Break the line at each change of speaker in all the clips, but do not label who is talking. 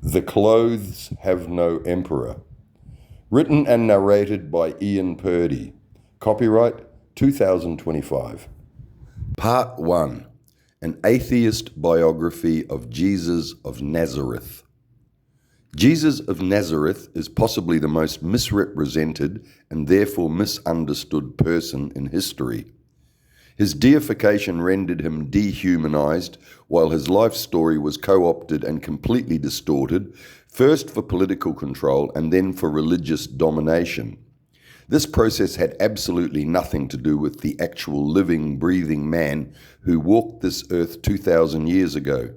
The Clothes Have No Emperor. Written and narrated by Ian Purdy. Copyright 2025. Part 1. An Atheist Biography of Jesus of Nazareth. Jesus of Nazareth is possibly the most misrepresented and therefore misunderstood person in history. His deification rendered him dehumanized, while his life story was co-opted and completely distorted, first for political control and then for religious domination. This process had absolutely nothing to do with the actual living, breathing man who walked this earth 2,000 years ago.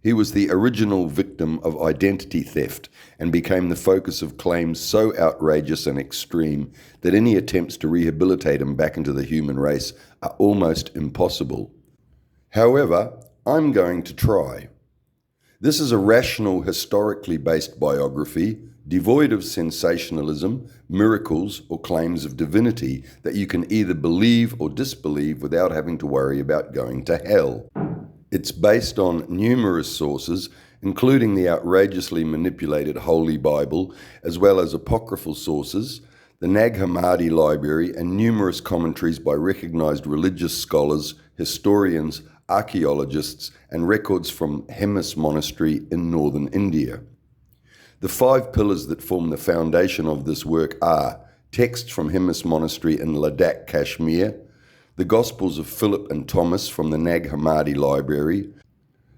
He was the original victim of identity theft and became the focus of claims so outrageous and extreme that any attempts to rehabilitate him back into the human race are almost impossible. However, I'm going to try. This is a rational, historically based biography, devoid of sensationalism, miracles, or claims of divinity that you can either believe or disbelieve without having to worry about going to hell. It's based on numerous sources, including the outrageously manipulated Holy Bible, as well as apocryphal sources, the Nag Hammadi Library, and numerous commentaries by recognized religious scholars, historians, archaeologists, and records from Hemis Monastery in northern India. The 5 pillars that form the foundation of this work are texts from Hemis Monastery in Ladakh, Kashmir, the Gospels of Philip and Thomas from the Nag Hammadi Library,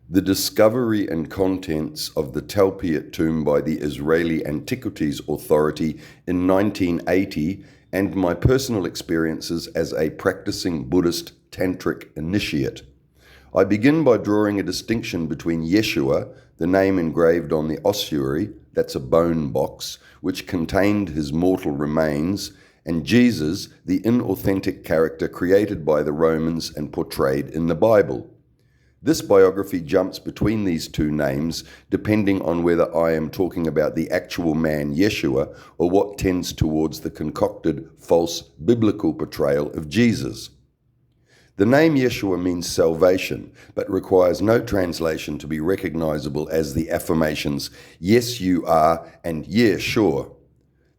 the discovery and contents of the Talpiot tomb by the Israeli Antiquities Authority in 1980, and my personal experiences as a practicing Buddhist tantric initiate. I begin by drawing a distinction between Yeshua, the name engraved on the ossuary, that's a bone box, which contained his mortal remains, and Jesus, the inauthentic character created by the Romans and portrayed in the Bible. This biography jumps between these two names depending on whether I am talking about the actual man Yeshua or what tends towards the concocted false biblical portrayal of Jesus. The name Yeshua means salvation, but requires no translation to be recognizable as the affirmations, "Yes, you are," and "Yeah, sure."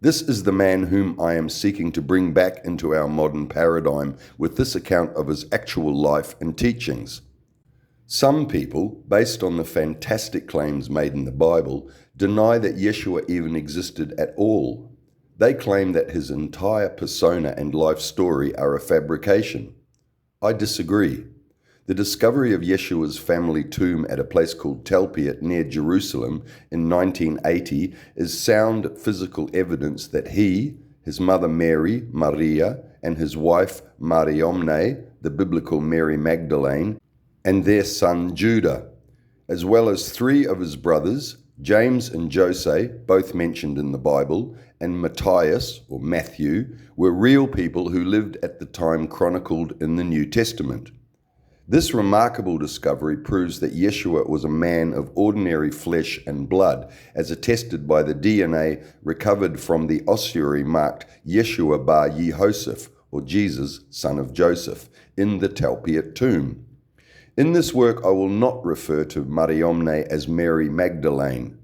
This is the man whom I am seeking to bring back into our modern paradigm with this account of his actual life and teachings. Some people, based on the fantastic claims made in the Bible, deny that Yeshua even existed at all. They claim that his entire persona and life story are a fabrication. I disagree. The discovery of Yeshua's family tomb at a place called Talpiot near Jerusalem in 1980 is sound physical evidence that he, his mother Mary, Maria, and his wife Mariamne, the biblical Mary Magdalene, and their son Judah, as well as 3 of his brothers, James and Jose, both mentioned in the Bible, and Matthias, or Matthew, were real people who lived at the time chronicled in the New Testament. This remarkable discovery proves that Yeshua was a man of ordinary flesh and blood, as attested by the DNA recovered from the ossuary marked Yeshua bar Yehoseph, or Jesus, son of Joseph, in the Talpiot tomb. In this work I will not refer to Mariamne as Mary Magdalene.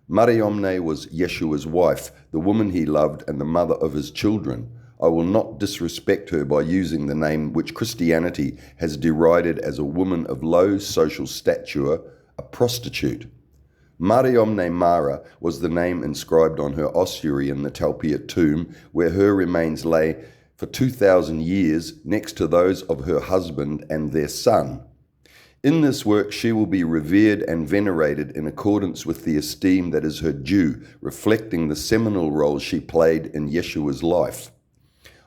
Mariamne was Yeshua's wife, the woman he loved and the mother of his children. I will not disrespect her by using the name which Christianity has derided as a woman of low social stature, a prostitute. Mariamne Mara was the name inscribed on her ossuary in the Talpiot tomb, where her remains lay for 2,000 years next to those of her husband and their son. In this work she will be revered and venerated in accordance with the esteem that is her due, reflecting the seminal role she played in Yeshua's life.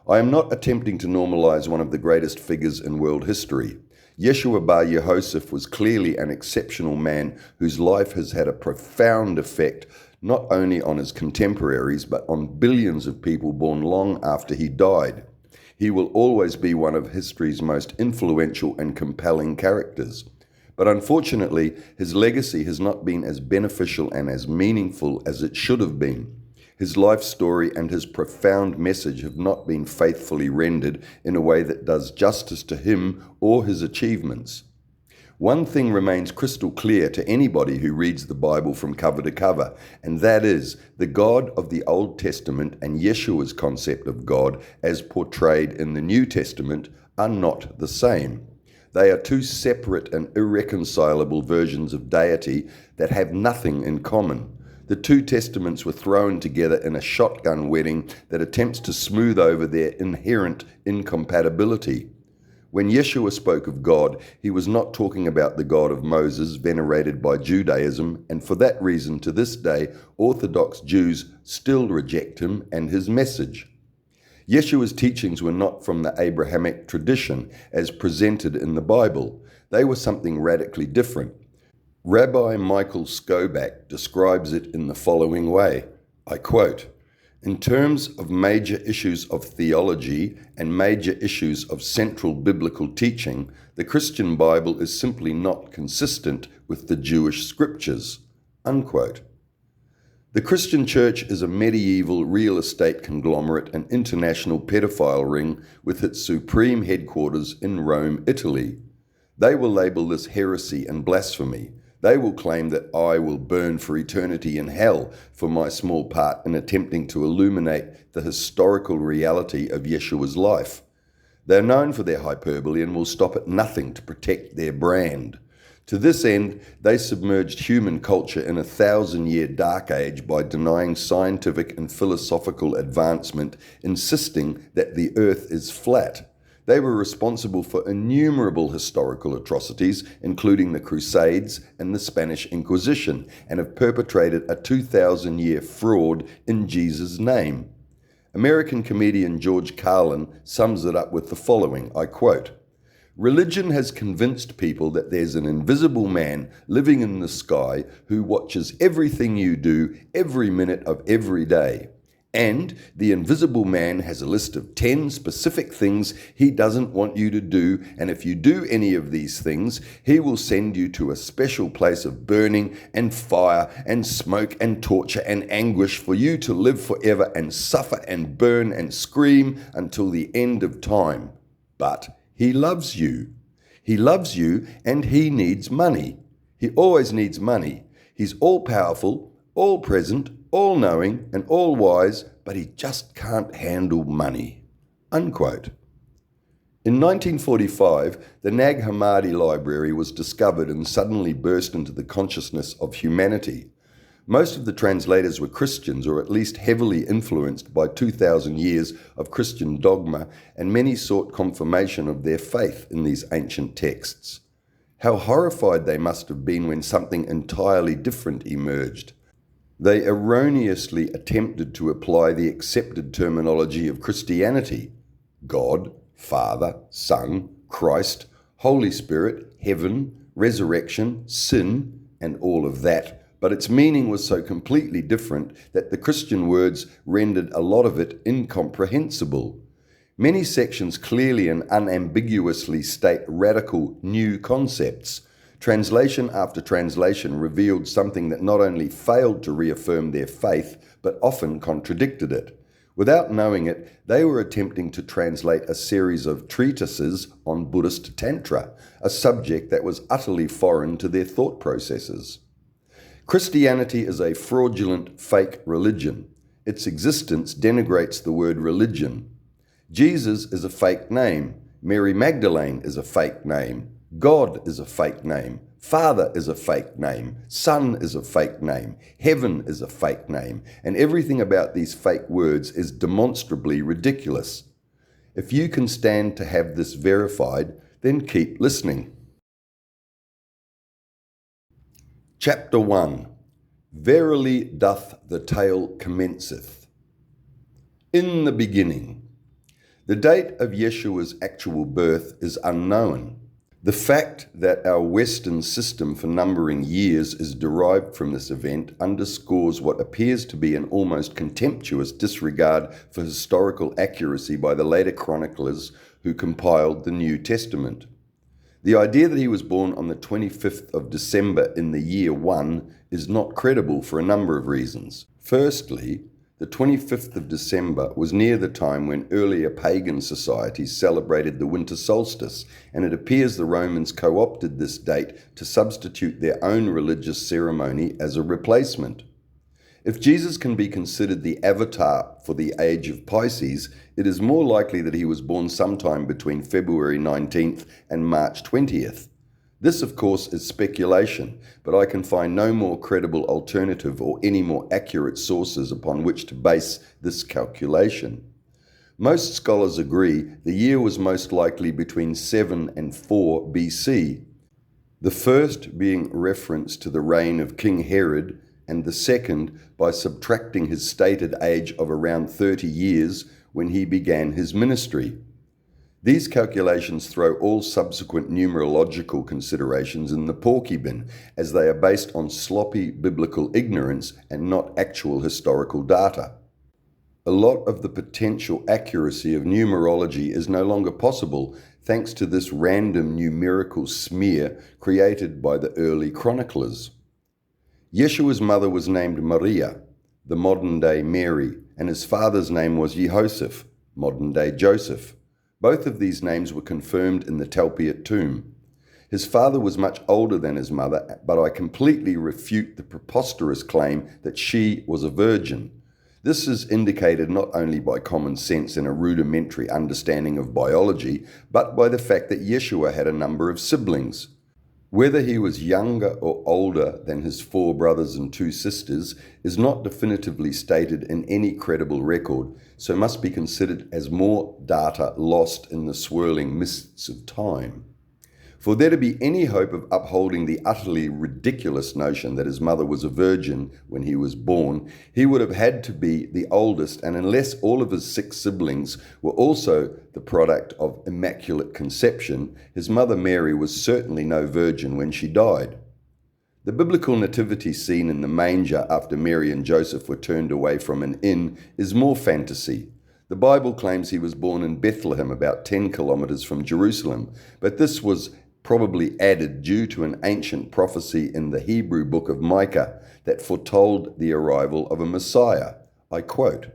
I am not attempting to normalize one of the greatest figures in world history. Yeshua bar Yehoseph was clearly an exceptional man whose life has had a profound effect not only on his contemporaries but on billions of people born long after he died. He will always be one of history's most influential and compelling characters. But unfortunately, his legacy has not been as beneficial and as meaningful as it should have been. His life story and his profound message have not been faithfully rendered in a way that does justice to him or his achievements. One thing remains crystal clear to anybody who reads the Bible from cover to cover, and that is the God of the Old Testament and Yeshua's concept of God as portrayed in the New Testament are not the same. They are two separate and irreconcilable versions of deity that have nothing in common. The two testaments were thrown together in a shotgun wedding that attempts to smooth over their inherent incompatibility. When Yeshua spoke of God, he was not talking about the God of Moses, venerated by Judaism, and for that reason, to this day, Orthodox Jews still reject him and his message. Yeshua's teachings were not from the Abrahamic tradition as presented in the Bible. They were something radically different. Rabbi Michael Skobac describes it in the following way, I quote, "In terms of major issues of theology and major issues of central biblical teaching, the Christian Bible is simply not consistent with the Jewish scriptures." Unquote. The Christian church is a medieval real estate conglomerate and international pedophile ring with its supreme headquarters in Rome, Italy. They will label this heresy and blasphemy. They will claim that I will burn for eternity in hell for my small part in attempting to illuminate the historical reality of Yeshua's life. They're known for their hyperbole and will stop at nothing to protect their brand. To this end, they submerged human culture in a 1,000-year dark age by denying scientific and philosophical advancement, insisting that the earth is flat. They were responsible for innumerable historical atrocities, including the Crusades and the Spanish Inquisition, and have perpetrated a 2,000-year fraud in Jesus' name. American comedian George Carlin sums it up with the following, I quote, "Religion has convinced people that there's an invisible man living in the sky who watches everything you do every minute of every day. And the invisible man has a list of 10 specific things he doesn't want you to do, and if you do any of these things, he will send you to a special place of burning and fire and smoke and torture and anguish for you to live forever and suffer and burn and scream until the end of time. But he loves you. He loves you and he needs money. He always needs money. He's all-powerful, all-present, all-knowing and all-wise, but he just can't handle money." Unquote. In 1945, the Nag Hammadi Library was discovered and suddenly burst into the consciousness of humanity. Most of the translators were Christians, or at least heavily influenced by 2,000 years of Christian dogma, and many sought confirmation of their faith in these ancient texts. How horrified they must have been when something entirely different emerged. They erroneously attempted to apply the accepted terminology of Christianity: God, Father, Son, Christ, Holy Spirit, heaven, resurrection, sin, and all of that. But its meaning was so completely different that the Christian words rendered a lot of it incomprehensible. Many sections clearly and unambiguously state radical new concepts. Translation after translation revealed something that not only failed to reaffirm their faith, but often contradicted it. Without knowing it, they were attempting to translate a series of treatises on Buddhist Tantra, a subject that was utterly foreign to their thought processes. Christianity is a fraudulent, fake religion. Its existence denigrates the word religion. Jesus is a fake name. Mary Magdalene is a fake name. God is a fake name. Father is a fake name. Son is a fake name. Heaven is a fake name. And everything about these fake words is demonstrably ridiculous. If you can stand to have this verified, then keep listening. Chapter 1. Verily doth the tale commenceth. In the beginning. The date of Yeshua's actual birth is unknown. The fact that our Western system for numbering years is derived from this event underscores what appears to be an almost contemptuous disregard for historical accuracy by the later chroniclers who compiled the New Testament. The idea that he was born on the 25th of December in the year 1 is not credible for a number of reasons. Firstly, The 25th of December was near the time when earlier pagan societies celebrated the winter solstice, and it appears the Romans co-opted this date to substitute their own religious ceremony as a replacement. If Jesus can be considered the avatar for the age of Pisces, it is more likely that he was born sometime between February 19th and March 20th. This, of course, is speculation, but I can find no more credible alternative or any more accurate sources upon which to base this calculation. Most scholars agree the year was most likely between 7 and 4 BC, the first being reference to the reign of King Herod, and the second by subtracting his stated age of around 30 years when he began his ministry. These calculations throw all subsequent numerological considerations in the porky bin, as they are based on sloppy biblical ignorance and not actual historical data. A lot of the potential accuracy of numerology is no longer possible thanks to this random numerical smear created by the early chroniclers. Yeshua's mother was named Maria, the modern-day Mary, and his father's name was Joseph, modern-day Joseph. Both of these names were confirmed in the Talpiot tomb. His father was much older than his mother, but I completely refute the preposterous claim that she was a virgin. This is indicated not only by common sense and a rudimentary understanding of biology, but by the fact that Yeshua had a number of siblings. Whether he was younger or older than his 4 brothers and 2 sisters is not definitively stated in any credible record, so must be considered as more data lost in the swirling mists of time. For there to be any hope of upholding the utterly ridiculous notion that his mother was a virgin when he was born, he would have had to be the oldest, and unless all of his 6 siblings were also the product of immaculate conception, his mother Mary was certainly no virgin when she died. The biblical nativity scene in the manger after Mary and Joseph were turned away from an inn is more fantasy. The Bible claims he was born in Bethlehem, about 10 kilometers from Jerusalem, but this was probably added due to an ancient prophecy in the Hebrew book of Micah that foretold the arrival of a Messiah. I quote,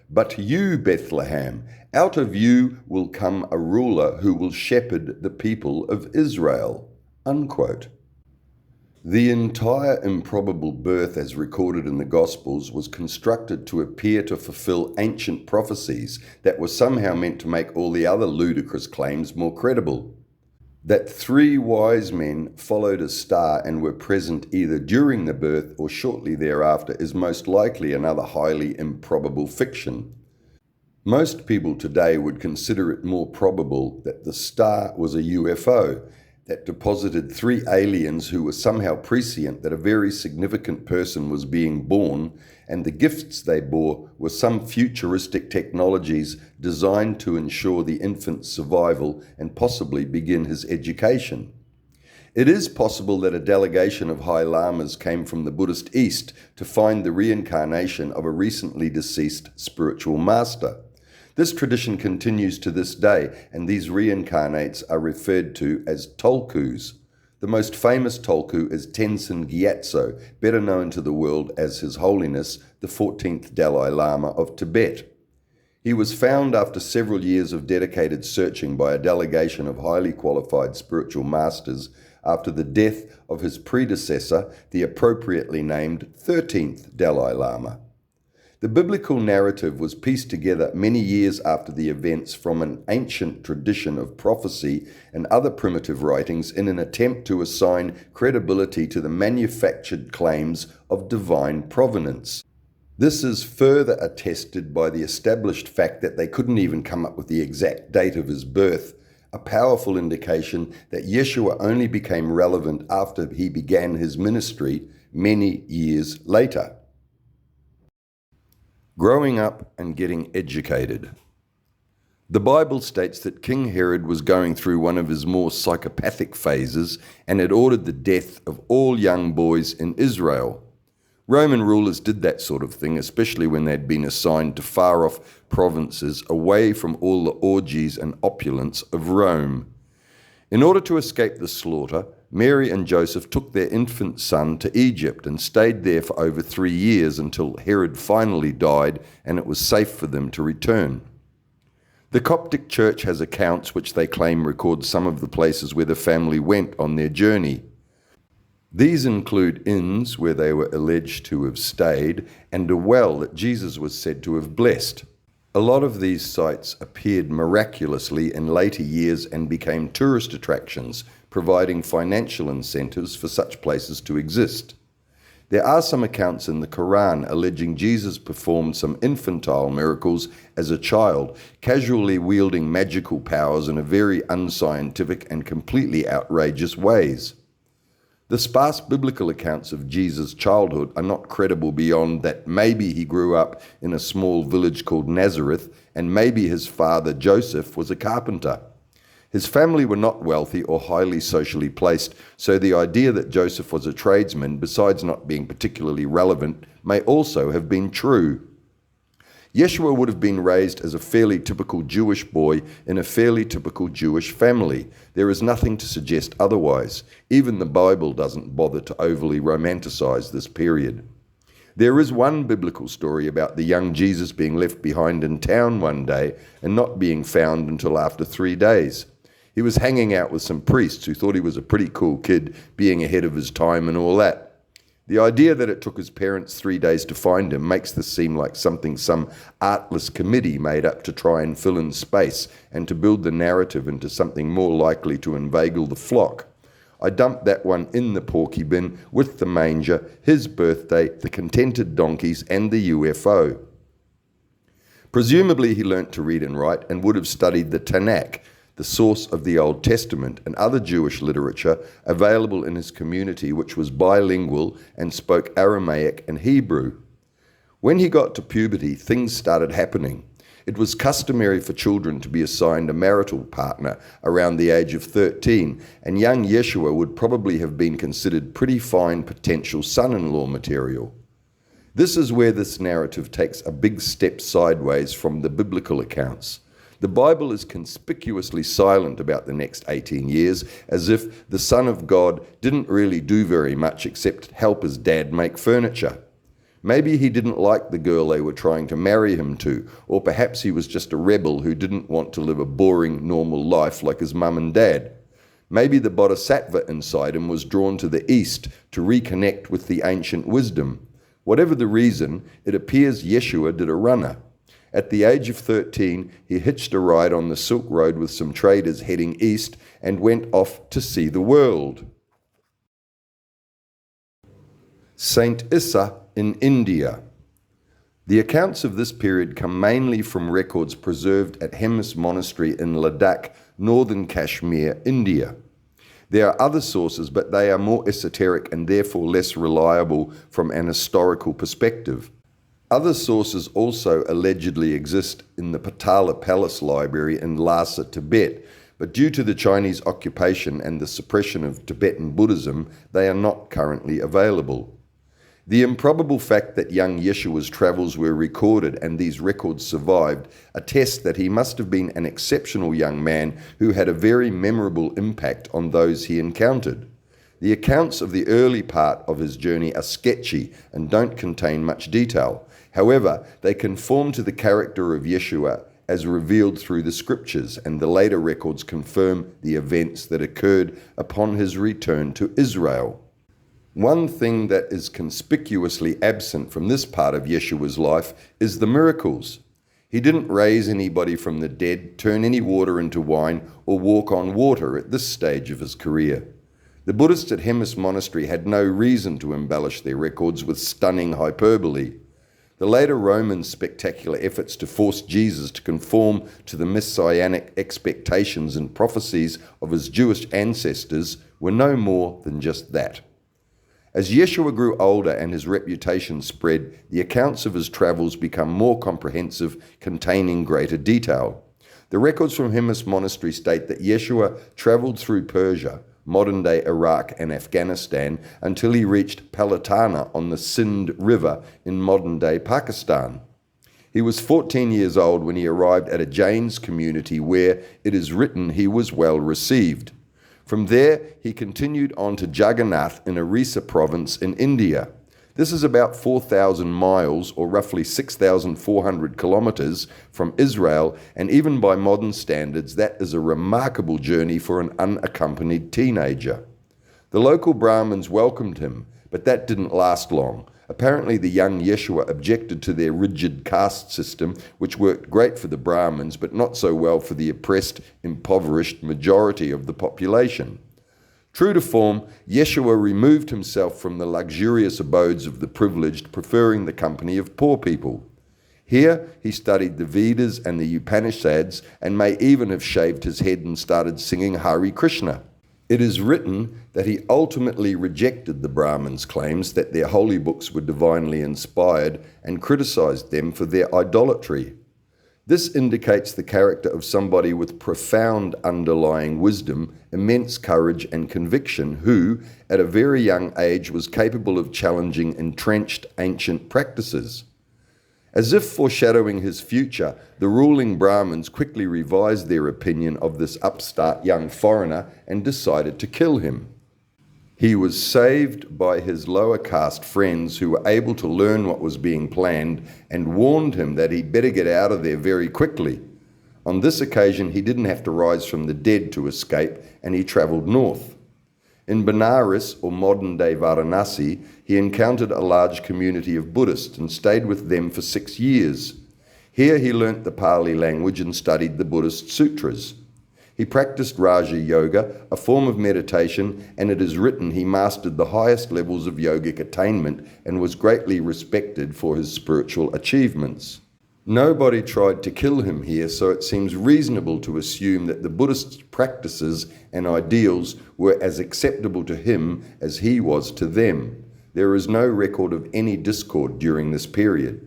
"But you, Bethlehem, out of you will come a ruler who will shepherd the people of Israel." Unquote. The entire improbable birth as recorded in the Gospels was constructed to appear to fulfill ancient prophecies that were somehow meant to make all the other ludicrous claims more credible. That 3 wise men followed a star and were present either during the birth or shortly thereafter is most likely another highly improbable fiction. Most people today would consider it more probable that the star was a UFO that deposited 3 aliens who were somehow prescient that a very significant person was being born, and the gifts they bore were some futuristic technologies designed to ensure the infant's survival and possibly begin his education. It is possible that a delegation of High Lamas came from the Buddhist East to find the reincarnation of a recently deceased spiritual master. This tradition continues to this day, and these reincarnates are referred to as Tulkus. The most famous Tulku is Tenzin Gyatso, better known to the world as His Holiness, the 14th Dalai Lama of Tibet. He was found after several years of dedicated searching by a delegation of highly qualified spiritual masters after the death of his predecessor, the appropriately named 13th Dalai Lama. The biblical narrative was pieced together many years after the events from an ancient tradition of prophecy and other primitive writings in an attempt to assign credibility to the manufactured claims of divine provenance. This is further attested by the established fact that they couldn't even come up with the exact date of his birth, a powerful indication that Yeshua only became relevant after he began his ministry many years later. Growing up and getting educated. The Bible states that King Herod was going through one of his more psychopathic phases and had ordered the death of all young boys in Israel. Roman rulers did that sort of thing, especially when they'd been assigned to far-off provinces away from all the orgies and opulence of Rome. In order to escape the slaughter, Mary and Joseph took their infant son to Egypt and stayed there for over 3 years until Herod finally died and it was safe for them to return. The Coptic Church has accounts which they claim record some of the places where the family went on their journey. These include inns where they were alleged to have stayed and a well that Jesus was said to have blessed. A lot of these sites appeared miraculously in later years and became tourist attractions, providing financial incentives for such places to exist. There are some accounts in the Quran alleging Jesus performed some infantile miracles as a child, casually wielding magical powers in a very unscientific and completely outrageous ways. The sparse biblical accounts of Jesus' childhood are not credible beyond that maybe he grew up in a small village called Nazareth and maybe his father Joseph was a carpenter. His family were not wealthy or highly socially placed, so the idea that Joseph was a tradesman, besides not being particularly relevant, may also have been true. Yeshua would have been raised as a fairly typical Jewish boy in a fairly typical Jewish family. There is nothing to suggest otherwise. Even the Bible doesn't bother to overly romanticize this period. There is one biblical story about the young Jesus being left behind in town one day and not being found until after 3 days. He was hanging out with some priests who thought he was a pretty cool kid, being ahead of his time and all that. The idea that it took his parents 3 days to find him makes this seem like something some artless committee made up to try and fill in space and to build the narrative into something more likely to inveigle the flock. I dumped that one in the porky bin with the manger, his birthday, the contented donkeys, and the UFO. Presumably he learnt to read and write and would have studied the Tanakh, the source of the Old Testament and other Jewish literature available in his community, which was bilingual and spoke Aramaic and Hebrew. When he got to puberty, things started happening. It was customary for children to be assigned a marital partner around the age of 13, and young Yeshua would probably have been considered pretty fine potential son-in-law material. This is where this narrative takes a big step sideways from the biblical accounts. The Bible is conspicuously silent about the next 18 years, as if the Son of God didn't really do very much except help his dad make furniture. Maybe he didn't like the girl they were trying to marry him to, or perhaps he was just a rebel who didn't want to live a boring, normal life like his mum and dad. Maybe the bodhisattva inside him was drawn to the East to reconnect with the ancient wisdom. Whatever the reason, it appears Yeshua did a runner. At the age of 13, he hitched a ride on the Silk Road with some traders heading east and went off to see the world. Saint Issa in India. The accounts of this period come mainly from records preserved at Hemis Monastery in Ladakh, northern Kashmir, India. There are other sources, but they are more esoteric and therefore less reliable from an historical perspective. Other sources also allegedly exist in the Patala Palace Library in Lhasa, Tibet, but due to the Chinese occupation and the suppression of Tibetan Buddhism, they are not currently available. The improbable fact that young Yeshua's travels were recorded and these records survived attests that he must have been an exceptional young man who had a very memorable impact on those he encountered. The accounts of the early part of his journey are sketchy and don't contain much detail. However, they conform to the character of Yeshua as revealed through the scriptures, and the later records confirm the events that occurred upon his return to Israel. One thing that is conspicuously absent from this part of Yeshua's life is the miracles. He didn't raise anybody from the dead, turn any water into wine, or walk on water at this stage of his career. The Buddhists at Hemis Monastery had no reason to embellish their records with stunning hyperbole. The later Romans' spectacular efforts to force Jesus to conform to the messianic expectations and prophecies of his Jewish ancestors were no more than just that. As Yeshua grew older and his reputation spread, the accounts of his travels become more comprehensive, containing greater detail. The records from Hemis Monastery state that Yeshua traveled through Persia, modern-day Iraq and Afghanistan, until he reached Palitana on the Sindh River in modern-day Pakistan. He was 14 years old when he arrived at a Jain's community where, it is written, he was well received. From there, he continued on to Jagannath in Orissa province in India. This is about 4,000 miles, or roughly 6,400 kilometers, from Israel, and even by modern standards, that is a remarkable journey for an unaccompanied teenager. The local Brahmins welcomed him, but that didn't last long. Apparently, the young Yeshua objected to their rigid caste system, which worked great for the Brahmins, but not so well for the oppressed, impoverished majority of the population. True to form, Yeshua removed himself from the luxurious abodes of the privileged, preferring the company of poor people. Here, he studied the Vedas and the Upanishads, and may even have shaved his head and started singing Hare Krishna. It is written that he ultimately rejected the Brahmins' claims that their holy books were divinely inspired and criticized them for their idolatry. This indicates the character of somebody with profound underlying wisdom, immense courage and conviction, who, at a very young age, was capable of challenging entrenched ancient practices. As if foreshadowing his future, the ruling Brahmins quickly revised their opinion of this upstart young foreigner and decided to kill him. He was saved by his lower caste friends who were able to learn what was being planned and warned him that he'd better get out of there very quickly. On this occasion, he didn't have to rise from the dead to escape, and he travelled north. In Benares, or modern-day Varanasi, he encountered a large community of Buddhists and stayed with them for 6 years. Here he learnt the Pali language and studied the Buddhist sutras. He practiced Raja Yoga, a form of meditation, and it is written he mastered the highest levels of yogic attainment and was greatly respected for his spiritual achievements. Nobody tried to kill him here, so it seems reasonable to assume that the Buddhist practices and ideals were as acceptable to him as he was to them. There is no record of any discord during this period.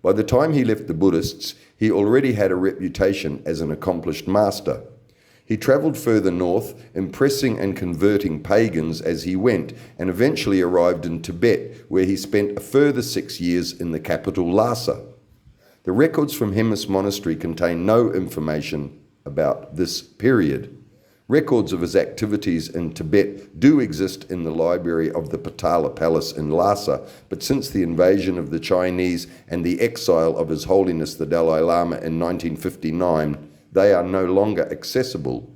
By the time he left the Buddhists, he already had a reputation as an accomplished master. He travelled further north, impressing and converting pagans as he went, and eventually arrived in Tibet, where he spent a further 6 years in the capital Lhasa. The records from Hemis Monastery contain no information about this period. Records of his activities in Tibet do exist in the library of the Patala Palace in Lhasa, but since the invasion of the Chinese and the exile of His Holiness the Dalai Lama in 1959, they are no longer accessible.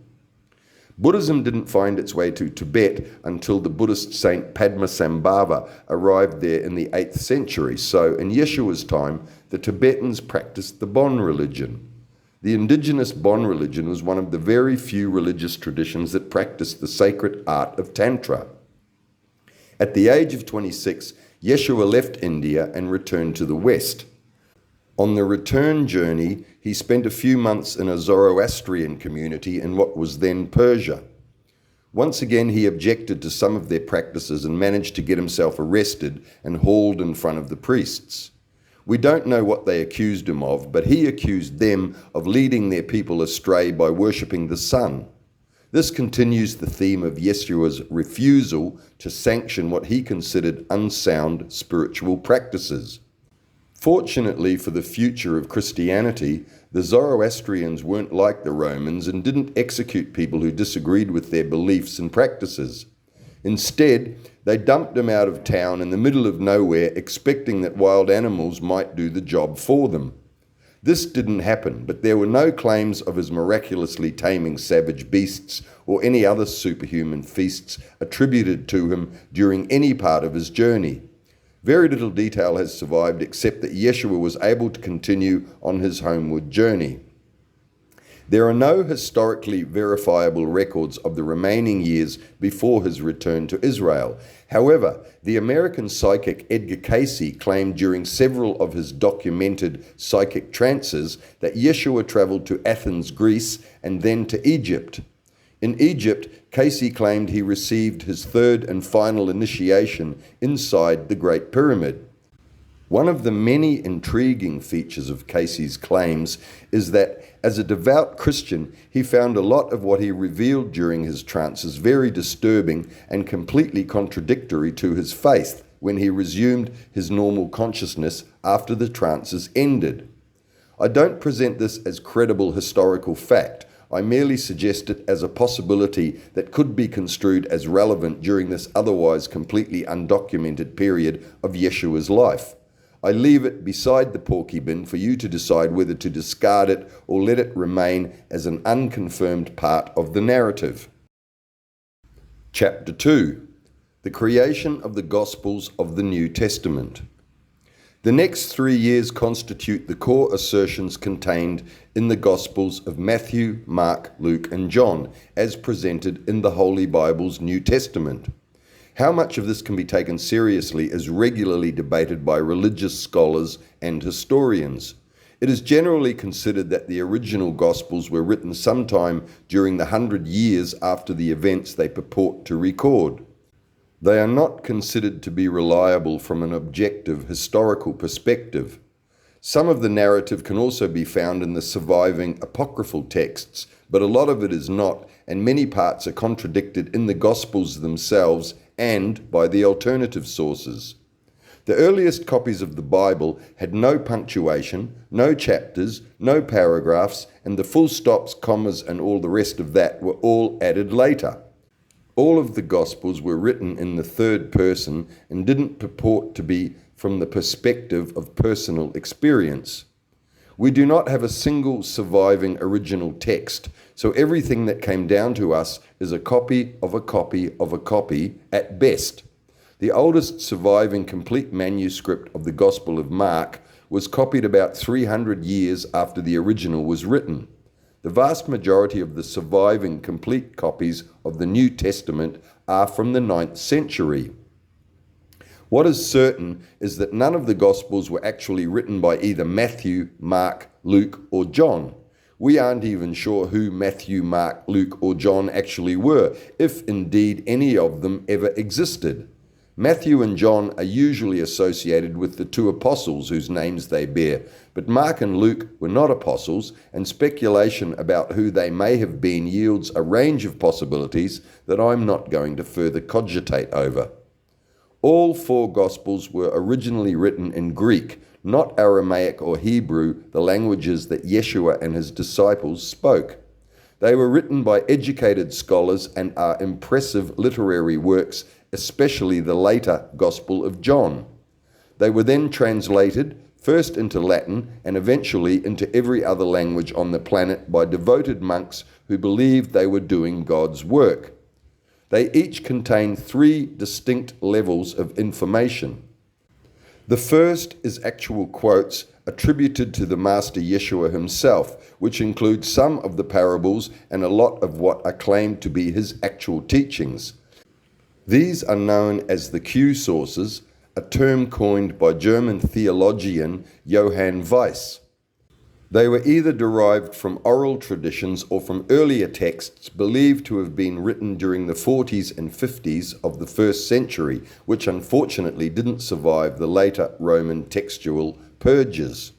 Buddhism didn't find its way to Tibet until the Buddhist saint Padmasambhava arrived there in the 8th century, so in Yeshua's time, the Tibetans practiced the Bon religion. The indigenous Bon religion was one of the very few religious traditions that practiced the sacred art of Tantra. At the age of 26, Yeshua left India and returned to the West. On the return journey, he spent a few months in a Zoroastrian community in what was then Persia. Once again, he objected to some of their practices and managed to get himself arrested and hauled in front of the priests. We don't know what they accused him of, but he accused them of leading their people astray by worshipping the sun. This continues the theme of Yeshua's refusal to sanction what he considered unsound spiritual practices. Fortunately for the future of Christianity, the Zoroastrians weren't like the Romans and didn't execute people who disagreed with their beliefs and practices. Instead, they dumped him out of town in the middle of nowhere, expecting that wild animals might do the job for them. This didn't happen, but there were no claims of his miraculously taming savage beasts or any other superhuman feats attributed to him during any part of his journey. Very little detail has survived except that Yeshua was able to continue on his homeward journey. There are no historically verifiable records of the remaining years before his return to Israel. However, the American psychic Edgar Cayce claimed during several of his documented psychic trances that Yeshua traveled to Athens, Greece, and then to Egypt. In Egypt, Cayce claimed he received his third and final initiation inside the Great Pyramid. One of the many intriguing features of Cayce's claims is that, as a devout Christian, he found a lot of what he revealed during his trances very disturbing and completely contradictory to his faith when he resumed his normal consciousness after the trances ended. I don't present this as credible historical fact. I merely suggest it as a possibility that could be construed as relevant during this otherwise completely undocumented period of Yeshua's life. I leave it beside the porky bin for you to decide whether to discard it or let it remain as an unconfirmed part of the narrative. Chapter 2. The creation of the Gospels of the New Testament. The next 3 years constitute the core assertions contained in the Gospels of Matthew, Mark, Luke, and John, as presented in the Holy Bible's New Testament. How much of this can be taken seriously is regularly debated by religious scholars and historians. It is generally considered that the original Gospels were written sometime during the 100 years after the events they purport to record. They are not considered to be reliable from an objective historical perspective. Some of the narrative can also be found in the surviving apocryphal texts, but a lot of it is not, and many parts are contradicted in the Gospels themselves and by the alternative sources. The earliest copies of the Bible had no punctuation, no chapters, no paragraphs, and the full stops, commas, and all the rest of that were all added later. All of the Gospels were written in the third person and didn't purport to be from the perspective of personal experience. We do not have a single surviving original text, so everything that came down to us is a copy of a copy of a copy at best. The oldest surviving complete manuscript of the Gospel of Mark was copied about 300 years after the original was written. The vast majority of the surviving complete copies of the New Testament are from the 9th century. What is certain is that none of the Gospels were actually written by either Matthew, Mark, Luke, or John. We aren't even sure who Matthew, Mark, Luke, or John actually were, if indeed any of them ever existed. Matthew and John are usually associated with the two apostles whose names they bear, but Mark and Luke were not apostles, and speculation about who they may have been yields a range of possibilities that I'm not going to further cogitate over. All 4 Gospels were originally written in Greek, not Aramaic or Hebrew, the languages that Yeshua and his disciples spoke. They were written by educated scholars and are impressive literary works, especially the later Gospel of John. They were then translated, first into Latin and eventually into every other language on the planet by devoted monks who believed they were doing God's work. They each contain 3 distinct levels of information. The first is actual quotes attributed to the Master Yeshua himself, which include some of the parables and a lot of what are claimed to be his actual teachings. These are known as the Q sources, a term coined by German theologian Johann Weiss. They were either derived from oral traditions or from earlier texts believed to have been written during the 40s and 50s of the 1st century, which unfortunately didn't survive the later Roman textual purges.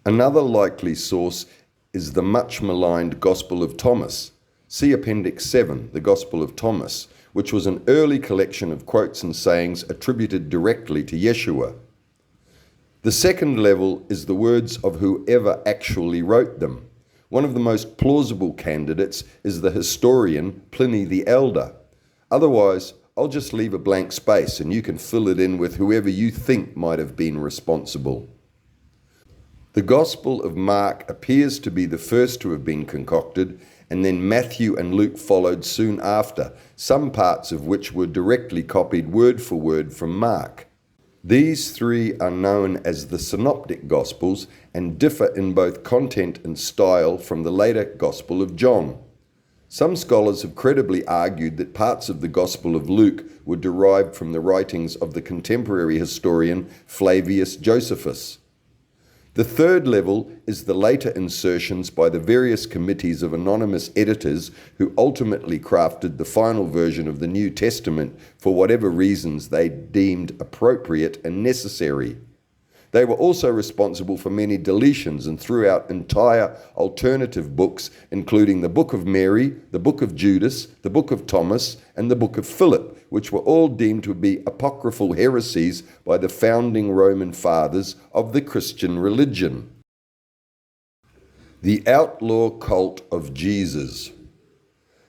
Another likely source is the much maligned Gospel of Thomas. See Appendix 7, the Gospel of Thomas, which was an early collection of quotes and sayings attributed directly to Yeshua. The second level is the words of whoever actually wrote them. One of the most plausible candidates is the historian Pliny the Elder. Otherwise, I'll just leave a blank space and you can fill it in with whoever you think might have been responsible. The Gospel of Mark appears to be the first to have been concocted, and then Matthew and Luke followed soon after, some parts of which were directly copied word for word from Mark. These 3 are known as the Synoptic Gospels and differ in both content and style from the later Gospel of John. Some scholars have credibly argued that parts of the Gospel of Luke were derived from the writings of the contemporary historian Flavius Josephus. The third level is the later insertions by the various committees of anonymous editors who ultimately crafted the final version of the New Testament for whatever reasons they deemed appropriate and necessary. They were also responsible for many deletions and threw out entire alternative books, including the Book of Mary, the Book of Judas, the Book of Thomas, and the Book of Philip, which were all deemed to be apocryphal heresies by the founding Roman fathers of the Christian religion. The outlaw cult of Jesus.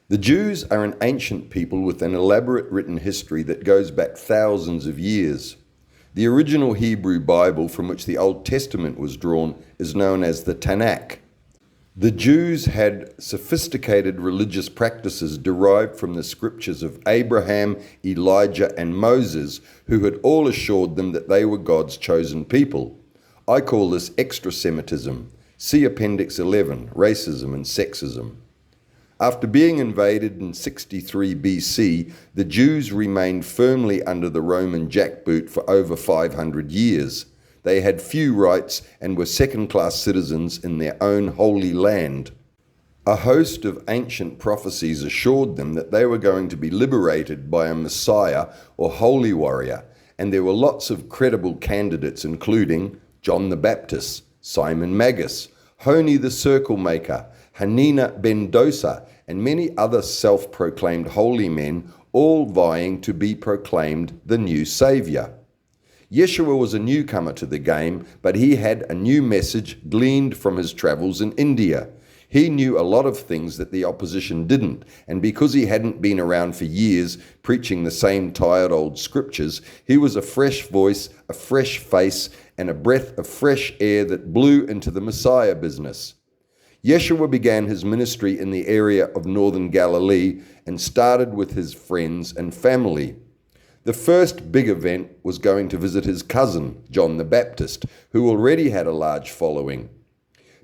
The Jews are an ancient people with an elaborate written history that goes back thousands of years. The original Hebrew Bible from which the Old Testament was drawn is known as the Tanakh. The Jews had sophisticated religious practices derived from the scriptures of Abraham, Elijah, and Moses, who had all assured them that they were God's chosen people. I call this extra-Semitism. See Appendix 11, Racism and Sexism. After being invaded in 63 BC, the Jews remained firmly under the Roman jackboot for over 500 years. They had few rights and were second-class citizens in their own holy land. A host of ancient prophecies assured them that they were going to be liberated by a Messiah or holy warrior, and there were lots of credible candidates including John the Baptist, Simon Magus, Honi the Circle Maker, Hanina ben Dosa, and many other self-proclaimed holy men, all vying to be proclaimed the new Saviour. Yeshua was a newcomer to the game, but he had a new message gleaned from his travels in India. He knew a lot of things that the opposition didn't, and because he hadn't been around for years preaching the same tired old scriptures, he was a fresh voice, a fresh face, and a breath of fresh air that blew into the Messiah business. Yeshua began his ministry in the area of northern Galilee and started with his friends and family. The first big event was going to visit his cousin, John the Baptist, who already had a large following.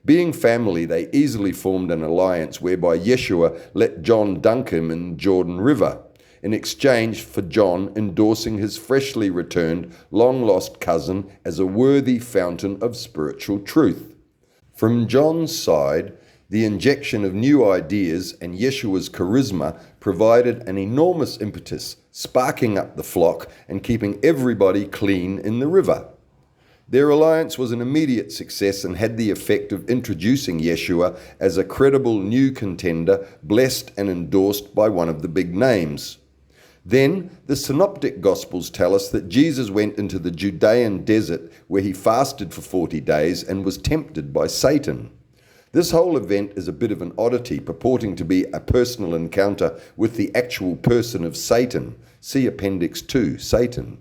Being family, they easily formed an alliance whereby Yeshua let John dunk him in the Jordan River, in exchange for John endorsing his freshly returned, long-lost cousin as a worthy fountain of spiritual truth. From John's side, the injection of new ideas and Yeshua's charisma provided an enormous impetus, sparking up the flock and keeping everybody clean in the river. Their alliance was an immediate success and had the effect of introducing Yeshua as a credible new contender, blessed and endorsed by one of the big names. Then, the Synoptic Gospels tell us that Jesus went into the Judean desert where he fasted for 40 days and was tempted by Satan. This whole event is a bit of an oddity, purporting to be a personal encounter with the actual person of Satan. See Appendix 2, Satan.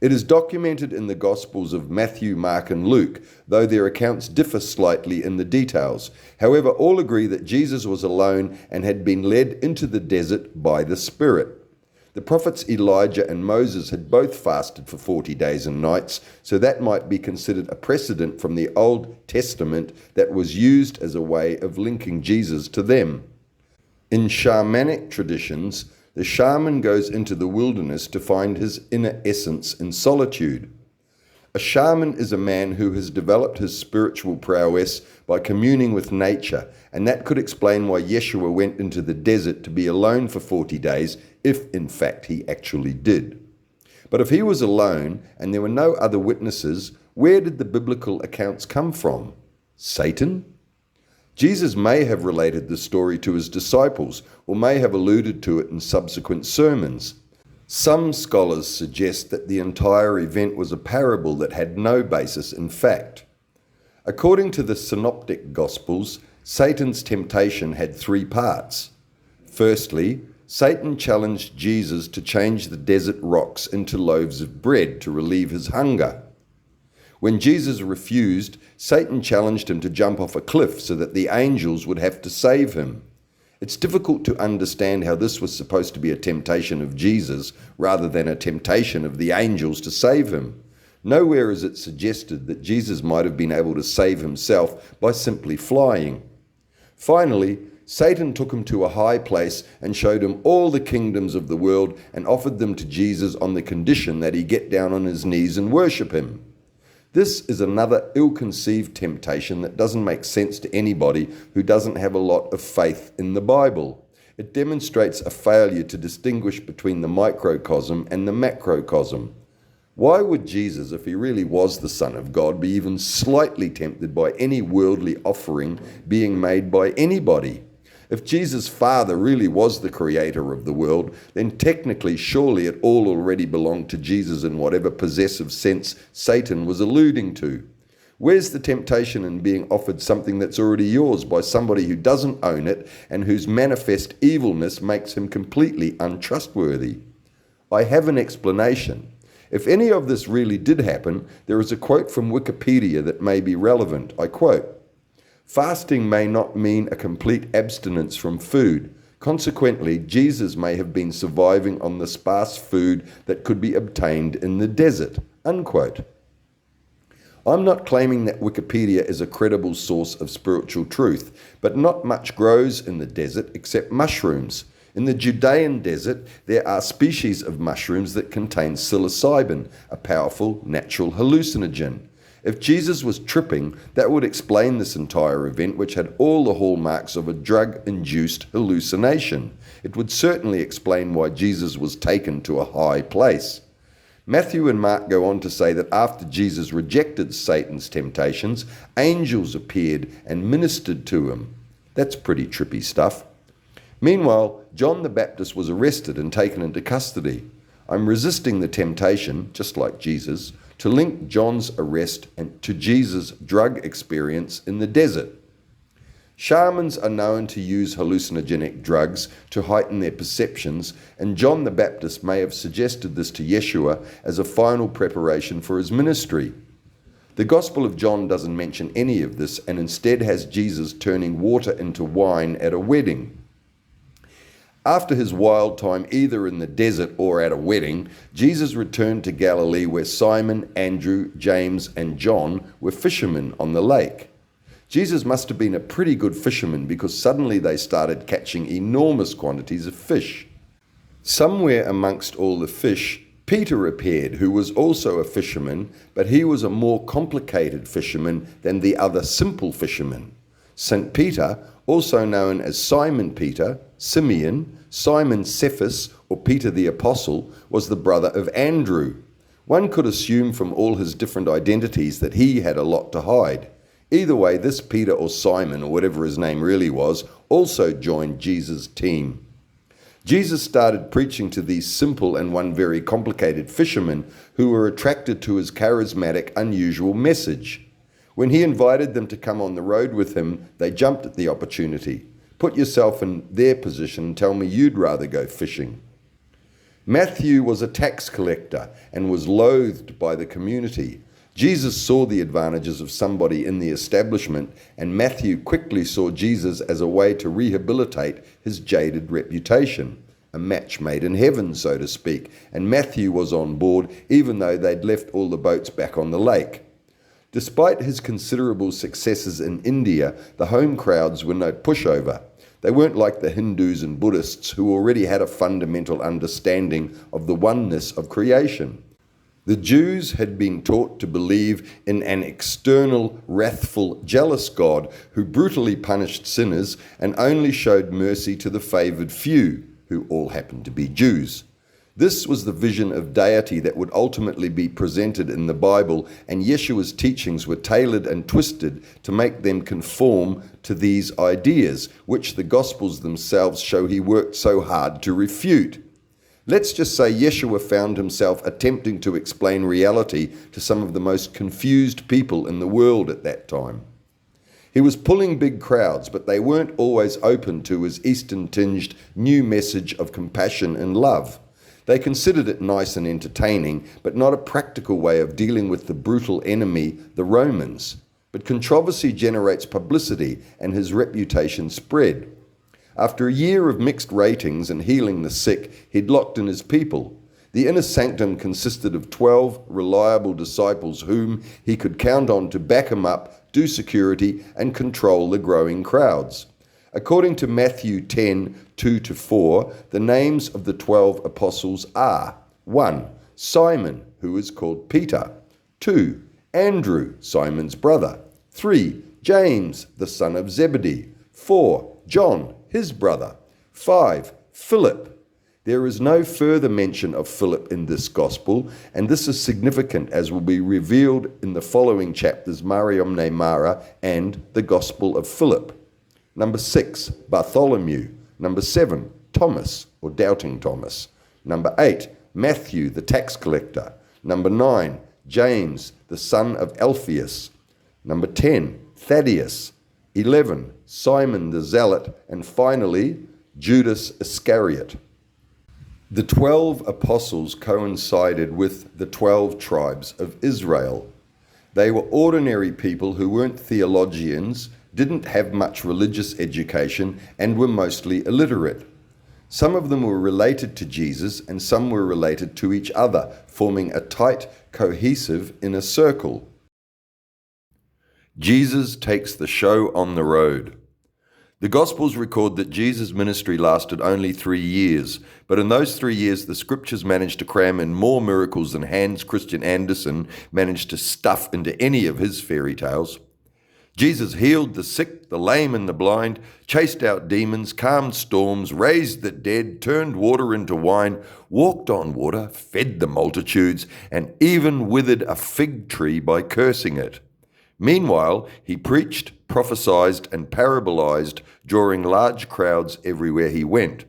It is documented in the Gospels of Matthew, Mark, and Luke, though their accounts differ slightly in the details. However, all agree that Jesus was alone and had been led into the desert by the Spirit. The prophets Elijah and Moses had both fasted for 40 days and nights, so that might be considered a precedent from the Old Testament that was used as a way of linking Jesus to them. In shamanic traditions, the shaman goes into the wilderness to find his inner essence in solitude. A shaman is a man who has developed his spiritual prowess by communing with nature, and that could explain why Yeshua went into the desert to be alone for 40 days, if in fact he actually did. But if he was alone and there were no other witnesses, where did the biblical accounts come from? Satan? Jesus may have related the story to his disciples, or may have alluded to it in subsequent sermons. Some scholars suggest that the entire event was a parable that had no basis in fact. According to the Synoptic Gospels, Satan's temptation had three parts. Firstly, Satan challenged Jesus to change the desert rocks into loaves of bread to relieve his hunger. When Jesus refused, Satan challenged him to jump off a cliff so that the angels would have to save him. It's difficult to understand how this was supposed to be a temptation of Jesus rather than a temptation of the angels to save him. Nowhere is it suggested that Jesus might have been able to save himself by simply flying. Finally, Satan took him to a high place and showed him all the kingdoms of the world and offered them to Jesus on the condition that he get down on his knees and worship him. This is another ill-conceived temptation that doesn't make sense to anybody who doesn't have a lot of faith in the Bible. It demonstrates a failure to distinguish between the microcosm and the macrocosm. Why would Jesus, if he really was the Son of God, be even slightly tempted by any worldly offering being made by anybody? If Jesus' Father really was the creator of the world, then technically surely it all already belonged to Jesus in whatever possessive sense Satan was alluding to. Where's the temptation in being offered something that's already yours by somebody who doesn't own it and whose manifest evilness makes him completely untrustworthy? I have an explanation. If any of this really did happen, there is a quote from Wikipedia that may be relevant. I quote, "Fasting may not mean a complete abstinence from food. Consequently, Jesus may have been surviving on the sparse food that could be obtained in the desert." Unquote. I'm not claiming that Wikipedia is a credible source of spiritual truth, but not much grows in the desert except mushrooms. In the Judean desert, there are species of mushrooms that contain psilocybin, a powerful natural hallucinogen. If Jesus was tripping, that would explain this entire event, which had all the hallmarks of a drug-induced hallucination. It would certainly explain why Jesus was taken to a high place. Matthew and Mark go on to say that after Jesus rejected Satan's temptations, angels appeared and ministered to him. That's pretty trippy stuff. Meanwhile, John the Baptist was arrested and taken into custody. I'm resisting the temptation, just like Jesus, to link John's arrest and to Jesus' drug experience in the desert. Shamans are known to use hallucinogenic drugs to heighten their perceptions, and John the Baptist may have suggested this to Yeshua as a final preparation for his ministry. The Gospel of John doesn't mention any of this and instead has Jesus turning water into wine at a wedding. After his wild time either in the desert or at a wedding, Jesus returned to Galilee where Simon, Andrew, James, and John were fishermen on the lake. Jesus must have been a pretty good fisherman because suddenly they started catching enormous quantities of fish. Somewhere amongst all the fish, Peter appeared, who was also a fisherman, but he was a more complicated fisherman than the other simple fishermen. St. Peter, also known as Simon Peter, Simeon, Simon Cephas, or Peter the Apostle, was the brother of Andrew. One could assume from all his different identities that he had a lot to hide. Either way, this Peter or Simon, or whatever his name really was, also joined Jesus' team. Jesus started preaching to these simple and one very complicated fishermen who were attracted to his charismatic, unusual message. When he invited them to come on the road with him, they jumped at the opportunity. Put yourself in their position and tell me you'd rather go fishing. Matthew was a tax collector and was loathed by the community. Jesus saw the advantages of somebody in the establishment, and Matthew quickly saw Jesus as a way to rehabilitate his jaded reputation. A match made in heaven, so to speak, and Matthew was on board even though they'd left all the boats back on the lake. Despite his considerable successes in India, the home crowds were no pushover. They weren't like the Hindus and Buddhists who already had a fundamental understanding of the oneness of creation. The Jews had been taught to believe in an external, wrathful, jealous God who brutally punished sinners and only showed mercy to the favored few, who all happened to be Jews. This was the vision of deity that would ultimately be presented in the Bible, and Yeshua's teachings were tailored and twisted to make them conform to these ideas, which the Gospels themselves show he worked so hard to refute. Let's just say Yeshua found himself attempting to explain reality to some of the most confused people in the world at that time. He was pulling big crowds, but they weren't always open to his Eastern-tinged new message of compassion and love. They considered it nice and entertaining, but not a practical way of dealing with the brutal enemy, the Romans. But controversy generates publicity, and his reputation spread. After a year of mixed ratings and healing the sick, he'd locked in his people. The inner sanctum consisted of 12 reliable disciples whom he could count on to back him up, do security, and control the growing crowds. According to Matthew 10, 2-4, the names of the 12 apostles are 1. Simon, who is called Peter. 2. Andrew, Simon's brother. 3. James, the son of Zebedee. 4. John, his brother. 5. Philip. There is no further mention of Philip in this gospel, and this is significant as will be revealed in the following chapters, Mariamne Mara and the Gospel of Philip. Number 6, Bartholomew. Number 7, Thomas, or Doubting Thomas. Number 8, Matthew, the tax collector. Number 9, James, the son of Alphaeus. Number 10, Thaddeus. 11, Simon the Zealot. And finally, Judas Iscariot. The 12 apostles coincided with the 12 tribes of Israel. They were ordinary people who weren't theologians, didn't have much religious education, and were mostly illiterate. Some of them were related to Jesus and some were related to each other, forming a tight, cohesive inner circle. Jesus takes the show on the road. The Gospels record that Jesus' ministry lasted only 3 years, but in those 3 years the Scriptures managed to cram in more miracles than Hans Christian Andersen managed to stuff into any of his fairy tales. Jesus healed the sick, the lame and the blind, chased out demons, calmed storms, raised the dead, turned water into wine, walked on water, fed the multitudes, and even withered a fig tree by cursing it. Meanwhile, he preached, prophesied, and parabolized, drawing large crowds everywhere he went.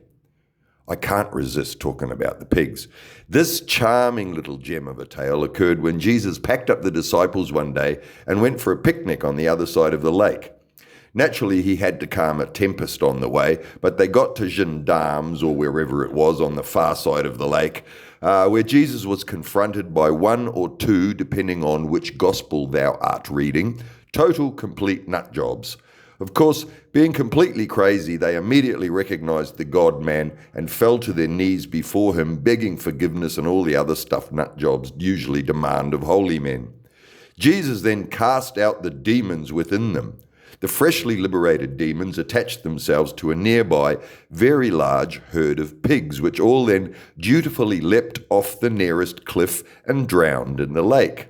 I can't resist talking about the pigs. This charming little gem of a tale occurred when Jesus packed up the disciples one day and went for a picnic on the other side of the lake. Naturally, he had to calm a tempest on the way, but they got to gendarmes, or wherever it was on the far side of the lake, where Jesus was confronted by one or two, depending on which gospel thou art reading, total, complete nut jobs. Of course, being completely crazy, they immediately recognized the God-man and fell to their knees before him, begging forgiveness and all the other stuff nut jobs usually demand of holy men. Jesus then cast out the demons within them. The freshly liberated demons attached themselves to a nearby, very large herd of pigs, which all then dutifully leapt off the nearest cliff and drowned in the lake.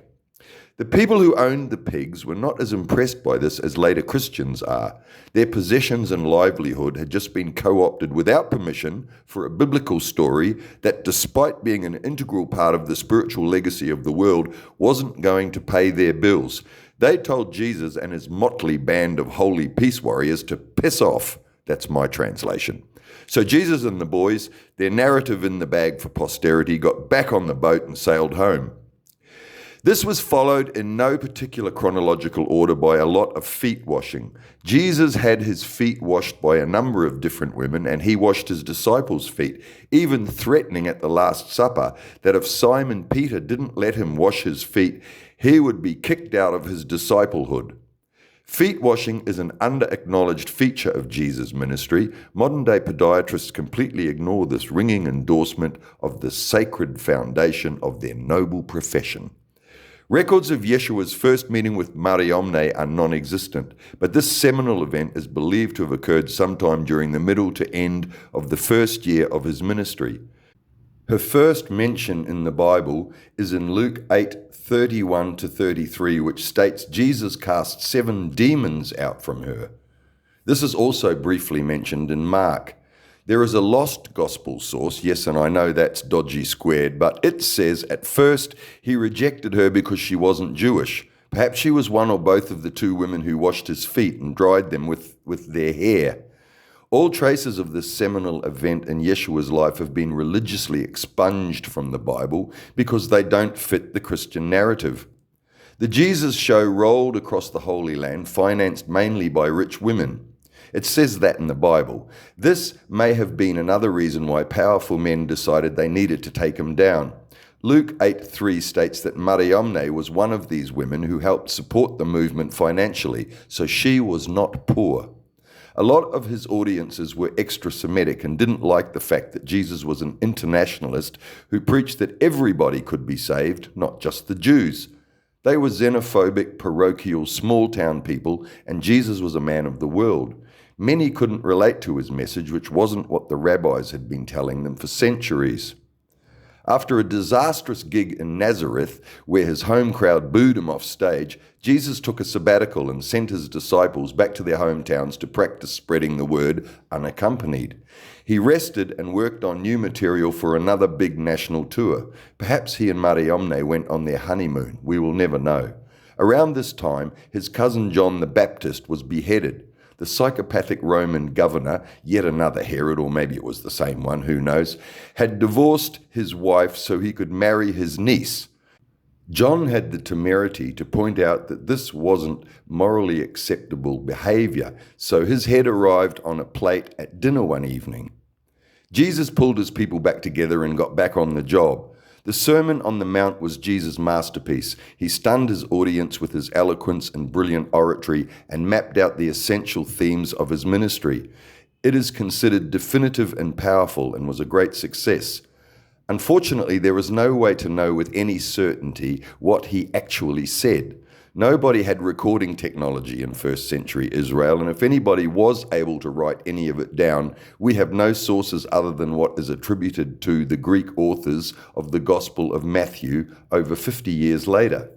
The people who owned the pigs were not as impressed by this as later Christians are. Their possessions and livelihood had just been co-opted without permission for a biblical story that, despite being an integral part of the spiritual legacy of the world, wasn't going to pay their bills. They told Jesus and his motley band of holy peace warriors to piss off. That's my translation. So Jesus and the boys, their narrative in the bag for posterity, got back on the boat and sailed home. This was followed in no particular chronological order by a lot of feet washing. Jesus had his feet washed by a number of different women, and he washed his disciples' feet, even threatening at the Last Supper that if Simon Peter didn't let him wash his feet, he would be kicked out of his disciplehood. Feet washing is an under-acknowledged feature of Jesus' ministry. Modern-day podiatrists completely ignore this ringing endorsement of the sacred foundation of their noble profession. Records of Yeshua's first meeting with Mariamne are non-existent, but this seminal event is believed to have occurred sometime during the middle to end of the first year of his ministry. Her first mention in the Bible is in Luke 8:31-33, which states Jesus cast 7 demons out from her. This is also briefly mentioned in Mark. There is a lost gospel source, yes, and I know that's dodgy squared, but it says at first he rejected her because she wasn't Jewish. Perhaps she was one or both of the 2 women who washed his feet and dried them with their hair. All traces of this seminal event in Yeshua's life have been religiously expunged from the Bible because they don't fit the Christian narrative. The Jesus show rolled across the Holy Land, financed mainly by rich women. It says that in the Bible. This may have been another reason why powerful men decided they needed to take him down. Luke 8:3 states that Mariamne was one of these women who helped support the movement financially, so she was not poor. A lot of his audiences were extra-Semitic and didn't like the fact that Jesus was an internationalist who preached that everybody could be saved, not just the Jews. They were xenophobic, parochial, small-town people, and Jesus was a man of the world. Many couldn't relate to his message, which wasn't what the rabbis had been telling them for centuries. After a disastrous gig in Nazareth, where his home crowd booed him off stage, Jesus took a sabbatical and sent his disciples back to their hometowns to practice spreading the word unaccompanied. He rested and worked on new material for another big national tour. Perhaps he and Mariamne went on their honeymoon. We will never know. Around this time, his cousin John the Baptist was beheaded. The psychopathic Roman governor, yet another Herod, or maybe it was the same one, who knows, had divorced his wife so he could marry his niece. John had the temerity to point out that this wasn't morally acceptable behavior, so his head arrived on a plate at dinner one evening. Jesus pulled his people back together and got back on the job. The Sermon on the Mount was Jesus' masterpiece. He stunned his audience with his eloquence and brilliant oratory and mapped out the essential themes of his ministry. It is considered definitive and powerful and was a great success. Unfortunately, there is no way to know with any certainty what he actually said. Nobody had recording technology in first century Israel, and if anybody was able to write any of it down, we have no sources other than what is attributed to the Greek authors of the Gospel of Matthew over 50 years later.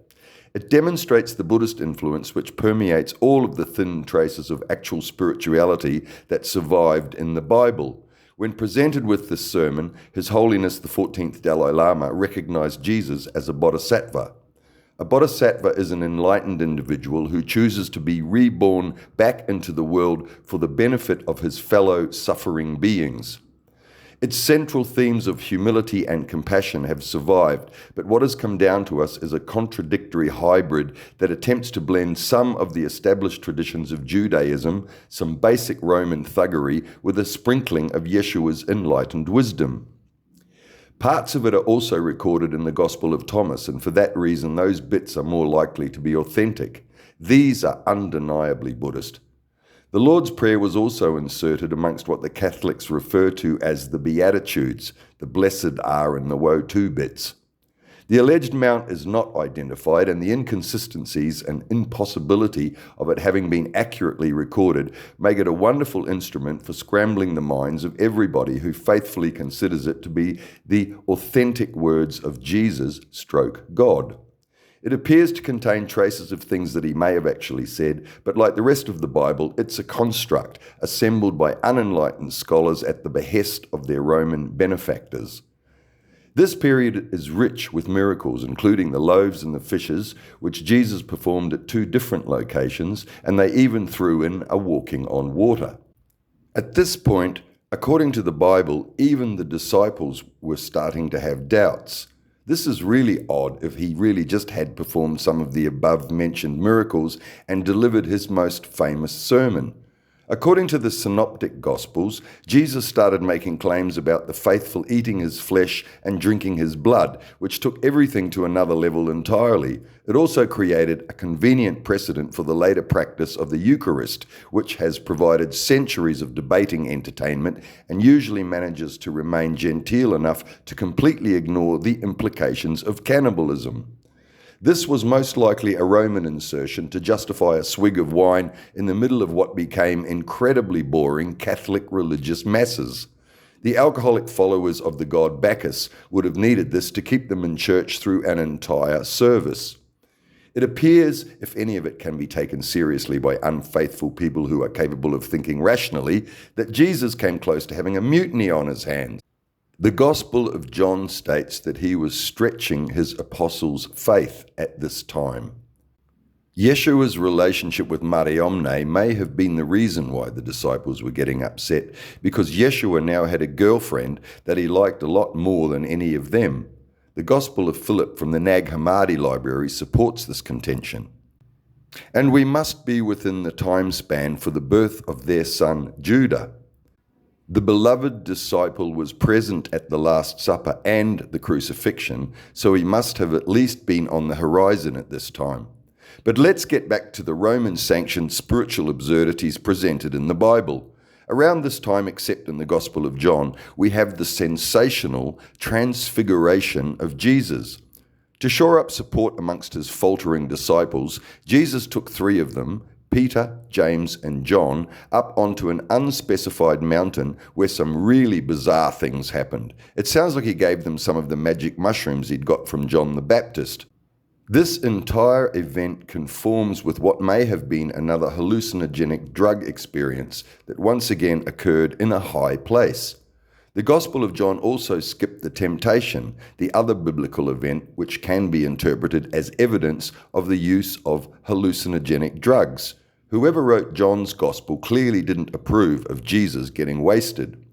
It demonstrates the Buddhist influence which permeates all of the thin traces of actual spirituality that survived in the Bible. When presented with this sermon, His Holiness the 14th Dalai Lama recognized Jesus as a bodhisattva. A bodhisattva is an enlightened individual who chooses to be reborn back into the world for the benefit of his fellow suffering beings. Its central themes of humility and compassion have survived, but what has come down to us is a contradictory hybrid that attempts to blend some of the established traditions of Judaism, some basic Roman thuggery, with a sprinkling of Yeshua's enlightened wisdom. Parts of it are also recorded in the Gospel of Thomas, and for that reason those bits are more likely to be authentic. These are undeniably Buddhist. The Lord's Prayer was also inserted amongst what the Catholics refer to as the Beatitudes, the blessed are and the woe to bits. The alleged mount is not identified, and the inconsistencies and impossibility of it having been accurately recorded make it a wonderful instrument for scrambling the minds of everybody who faithfully considers it to be the authentic words of Jesus/God. It appears to contain traces of things that he may have actually said, but like the rest of the Bible, it's a construct assembled by unenlightened scholars at the behest of their Roman benefactors. This period is rich with miracles, including the loaves and the fishes, which Jesus performed at 2 different locations, and they even threw in a walking on water. At this point, according to the Bible, even the disciples were starting to have doubts. This is really odd if he really just had performed some of the above-mentioned miracles and delivered his most famous sermon. According to the Synoptic Gospels, Jesus started making claims about the faithful eating his flesh and drinking his blood, which took everything to another level entirely. It also created a convenient precedent for the later practice of the Eucharist, which has provided centuries of debating entertainment and usually manages to remain genteel enough to completely ignore the implications of cannibalism. This was most likely a Roman insertion to justify a swig of wine in the middle of what became incredibly boring Catholic religious masses. The alcoholic followers of the god Bacchus would have needed this to keep them in church through an entire service. It appears, if any of it can be taken seriously by unfaithful people who are capable of thinking rationally, that Jesus came close to having a mutiny on his hands. The Gospel of John states that he was stretching his apostles' faith at this time. Yeshua's relationship with Mariamne may have been the reason why the disciples were getting upset, because Yeshua now had a girlfriend that he liked a lot more than any of them. The Gospel of Philip from the Nag Hammadi library supports this contention. And we must be within the time span for the birth of their son Judah. The beloved disciple was present at the Last Supper and the crucifixion, so he must have at least been on the horizon at this time. But let's get back to the Roman-sanctioned spiritual absurdities presented in the Bible. Around this time, except in the Gospel of John, we have the sensational transfiguration of Jesus. To shore up support amongst his faltering disciples, Jesus took 3 of them, Peter, James, and John, up onto an unspecified mountain where some really bizarre things happened. It sounds like he gave them some of the magic mushrooms he'd got from John the Baptist. This entire event conforms with what may have been another hallucinogenic drug experience that once again occurred in a high place. The Gospel of John also skipped the temptation, the other biblical event which can be interpreted as evidence of the use of hallucinogenic drugs. Whoever wrote John's Gospel clearly didn't approve of Jesus getting wasted.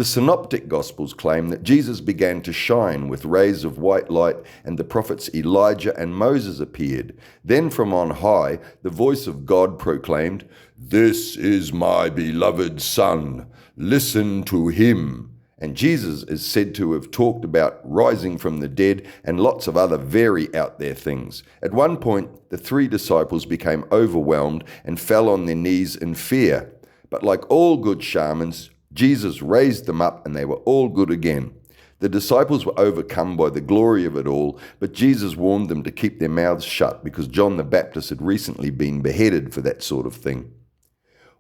The Synoptic Gospels claim that Jesus began to shine with rays of white light, and the prophets Elijah and Moses appeared. Then from on high, the voice of God proclaimed, "This is my beloved Son. Listen to him." And Jesus is said to have talked about rising from the dead and lots of other very out there things. At one point, the 3 disciples became overwhelmed and fell on their knees in fear. But like all good shamans, Jesus raised them up and they were all good again. The disciples were overcome by the glory of it all, but Jesus warned them to keep their mouths shut because John the Baptist had recently been beheaded for that sort of thing.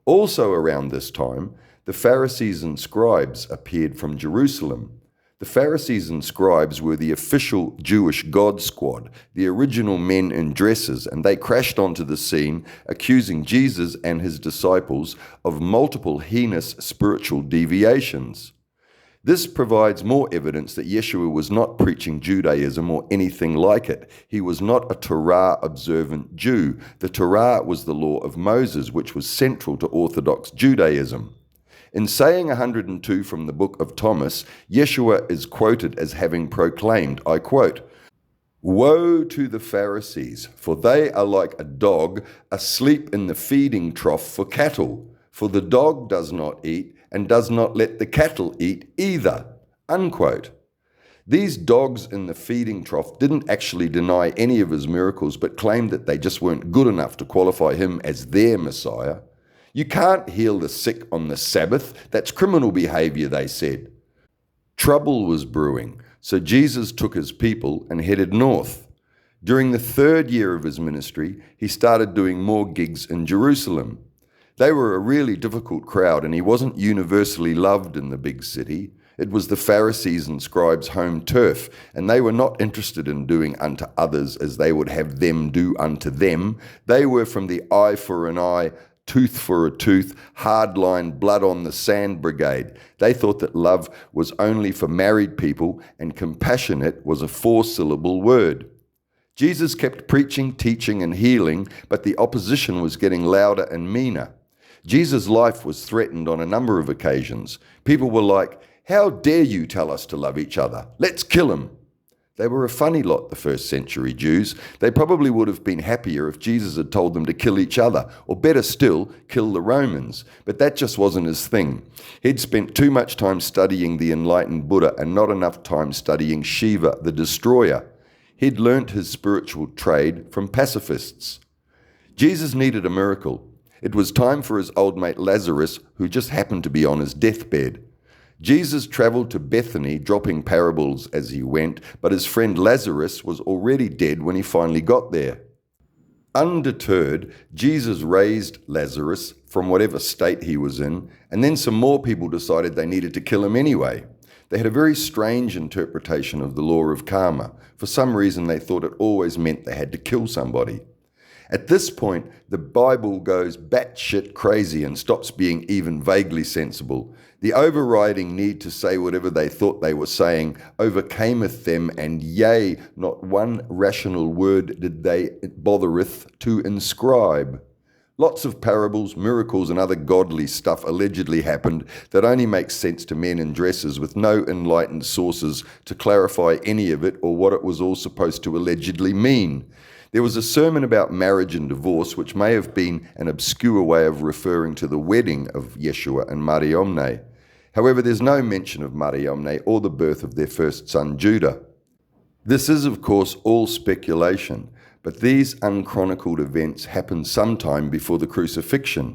Also around this time, the Pharisees and scribes appeared from Jerusalem. The Pharisees and scribes were the official Jewish God squad, the original men in dresses, and they crashed onto the scene, accusing Jesus and his disciples of multiple heinous spiritual deviations. This provides more evidence that Yeshua was not preaching Judaism or anything like it. He was not a Torah-observant Jew. The Torah was the law of Moses, which was central to Orthodox Judaism. In saying 102 from the book of Thomas, Yeshua is quoted as having proclaimed, I quote, "Woe to the Pharisees, for they are like a dog asleep in the feeding trough for cattle, for the dog does not eat and does not let the cattle eat either." Unquote. These dogs in the feeding trough didn't actually deny any of his miracles, but claimed that they just weren't good enough to qualify him as their Messiah. You can't heal the sick on the Sabbath. That's criminal behavior, they said. Trouble was brewing, so Jesus took his people and headed north. During the 3rd year of his ministry, he started doing more gigs in Jerusalem. They were a really difficult crowd, and he wasn't universally loved in the big city. It was the Pharisees and scribes' home turf, and they were not interested in doing unto others as they would have them do unto them. They were from the eye for an eye, tooth for a tooth, hardline, blood on the sand brigade. They thought that love was only for married people and compassionate was a 4-syllable word. Jesus kept preaching, teaching, and healing, but the opposition was getting louder and meaner. Jesus' life was threatened on a number of occasions. People were like, "How dare you tell us to love each other? Let's kill him." They were a funny lot, the 1st century Jews. They probably would have been happier if Jesus had told them to kill each other, or better still, kill the Romans. But that just wasn't his thing. He'd spent too much time studying the enlightened Buddha and not enough time studying Shiva, the destroyer. He'd learnt his spiritual trade from pacifists. Jesus needed a miracle. It was time for his old mate Lazarus, who just happened to be on his deathbed. Jesus travelled to Bethany, dropping parables as he went, but his friend Lazarus was already dead when he finally got there. Undeterred, Jesus raised Lazarus from whatever state he was in, and then some more people decided they needed to kill him anyway. They had a very strange interpretation of the law of karma. For some reason, they thought it always meant they had to kill somebody. At this point, the Bible goes batshit crazy and stops being even vaguely sensible. The overriding need to say whatever they thought they were saying overcameth them, and yea, not one rational word did they bothereth to inscribe. Lots of parables, miracles, and other godly stuff allegedly happened that only makes sense to men in dresses with no enlightened sources to clarify any of it or what it was all supposed to allegedly mean. There was a sermon about marriage and divorce, which may have been an obscure way of referring to the wedding of Yeshua and Mariamne. However, there's no mention of Mariamne or the birth of their first son, Judah. This is, of course, all speculation, but these unchronicled events happened sometime before the crucifixion.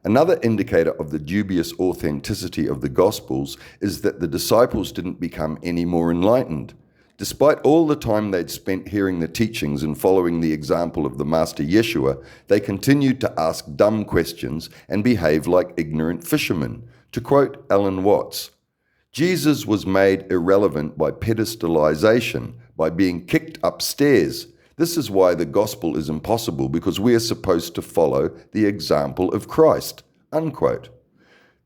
Another indicator of the dubious authenticity of the Gospels is that the disciples didn't become any more enlightened. Despite all the time they'd spent hearing the teachings and following the example of the Master Yeshua, they continued to ask dumb questions and behave like ignorant fishermen. To quote Alan Watts, Jesus was made irrelevant by pedestalization, by being kicked upstairs. This is why the gospel is impossible, because we are supposed to follow the example of Christ. Unquote.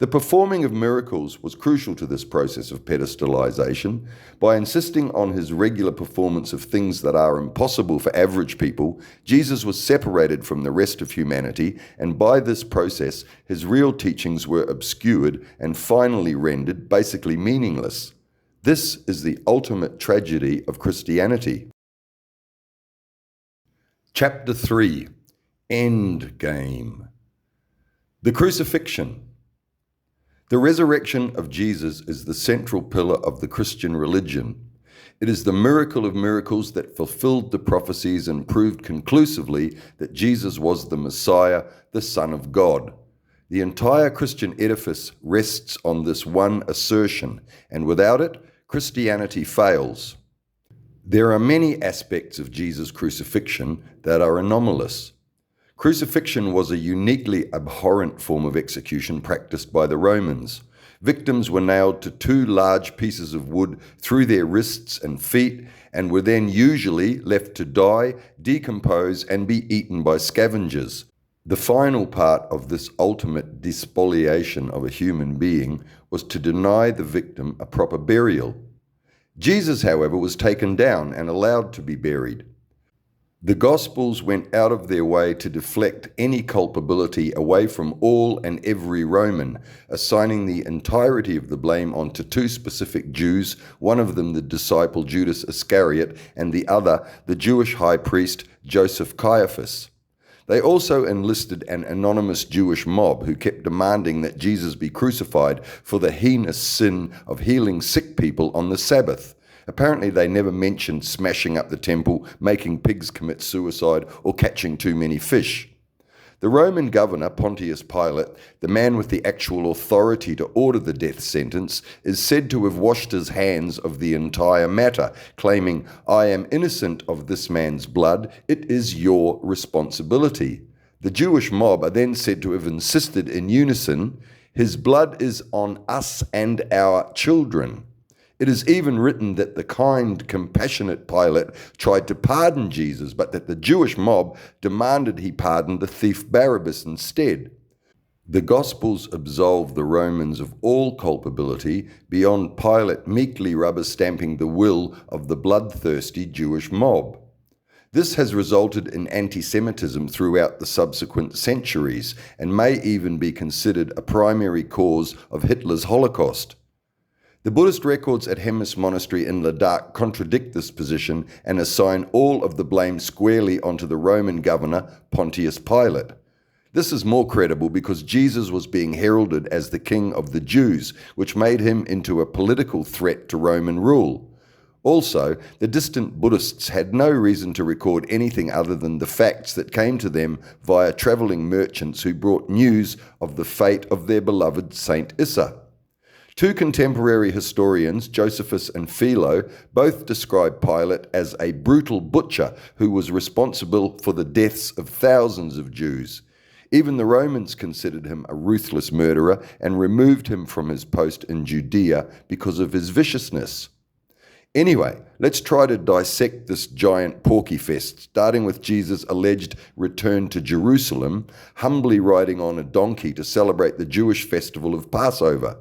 The performing of miracles was crucial to this process of pedestalization. By insisting on his regular performance of things that are impossible for average people, Jesus was separated from the rest of humanity, and by this process, his real teachings were obscured and finally rendered basically meaningless. This is the ultimate tragedy of Christianity. Chapter 3. End Game. The Crucifixion. The resurrection of Jesus is the central pillar of the Christian religion. It is the miracle of miracles that fulfilled the prophecies and proved conclusively that Jesus was the Messiah, the Son of God. The entire Christian edifice rests on this one assertion, and without it, Christianity fails. There are many aspects of Jesus' crucifixion that are anomalous. Crucifixion was a uniquely abhorrent form of execution practiced by the Romans. Victims were nailed to 2 large pieces of wood through their wrists and feet, and were then usually left to die, decompose, and be eaten by scavengers. The final part of this ultimate despoliation of a human being was to deny the victim a proper burial. Jesus, however, was taken down and allowed to be buried. The Gospels went out of their way to deflect any culpability away from all and every Roman, assigning the entirety of the blame onto 2 specific Jews, one of them the disciple Judas Iscariot, and the other the Jewish high priest Joseph Caiaphas. They also enlisted an anonymous Jewish mob who kept demanding that Jesus be crucified for the heinous sin of healing sick people on the Sabbath. Apparently they never mentioned smashing up the temple, making pigs commit suicide, or catching too many fish. The Roman governor, Pontius Pilate, the man with the actual authority to order the death sentence, is said to have washed his hands of the entire matter, claiming, "I am innocent of this man's blood, it is your responsibility." The Jewish mob are then said to have insisted in unison, "His blood is on us and our children." It is even written that the kind, compassionate Pilate tried to pardon Jesus, but that the Jewish mob demanded he pardon the thief Barabbas instead. The Gospels absolve the Romans of all culpability beyond Pilate meekly rubber-stamping the will of the bloodthirsty Jewish mob. This has resulted in anti-Semitism throughout the subsequent centuries and may even be considered a primary cause of Hitler's Holocaust. The Buddhist records at Hemis Monastery in Ladakh contradict this position and assign all of the blame squarely onto the Roman governor, Pontius Pilate. This is more credible because Jesus was being heralded as the king of the Jews, which made him into a political threat to Roman rule. Also, the distant Buddhists had no reason to record anything other than the facts that came to them via travelling merchants who brought news of the fate of their beloved Saint Issa. 2 contemporary historians, Josephus and Philo, both describe Pilate as a brutal butcher who was responsible for the deaths of thousands of Jews. Even the Romans considered him a ruthless murderer and removed him from his post in Judea because of his viciousness. Anyway, let's try to dissect this giant porky fest, starting with Jesus' alleged return to Jerusalem, humbly riding on a donkey to celebrate the Jewish festival of Passover.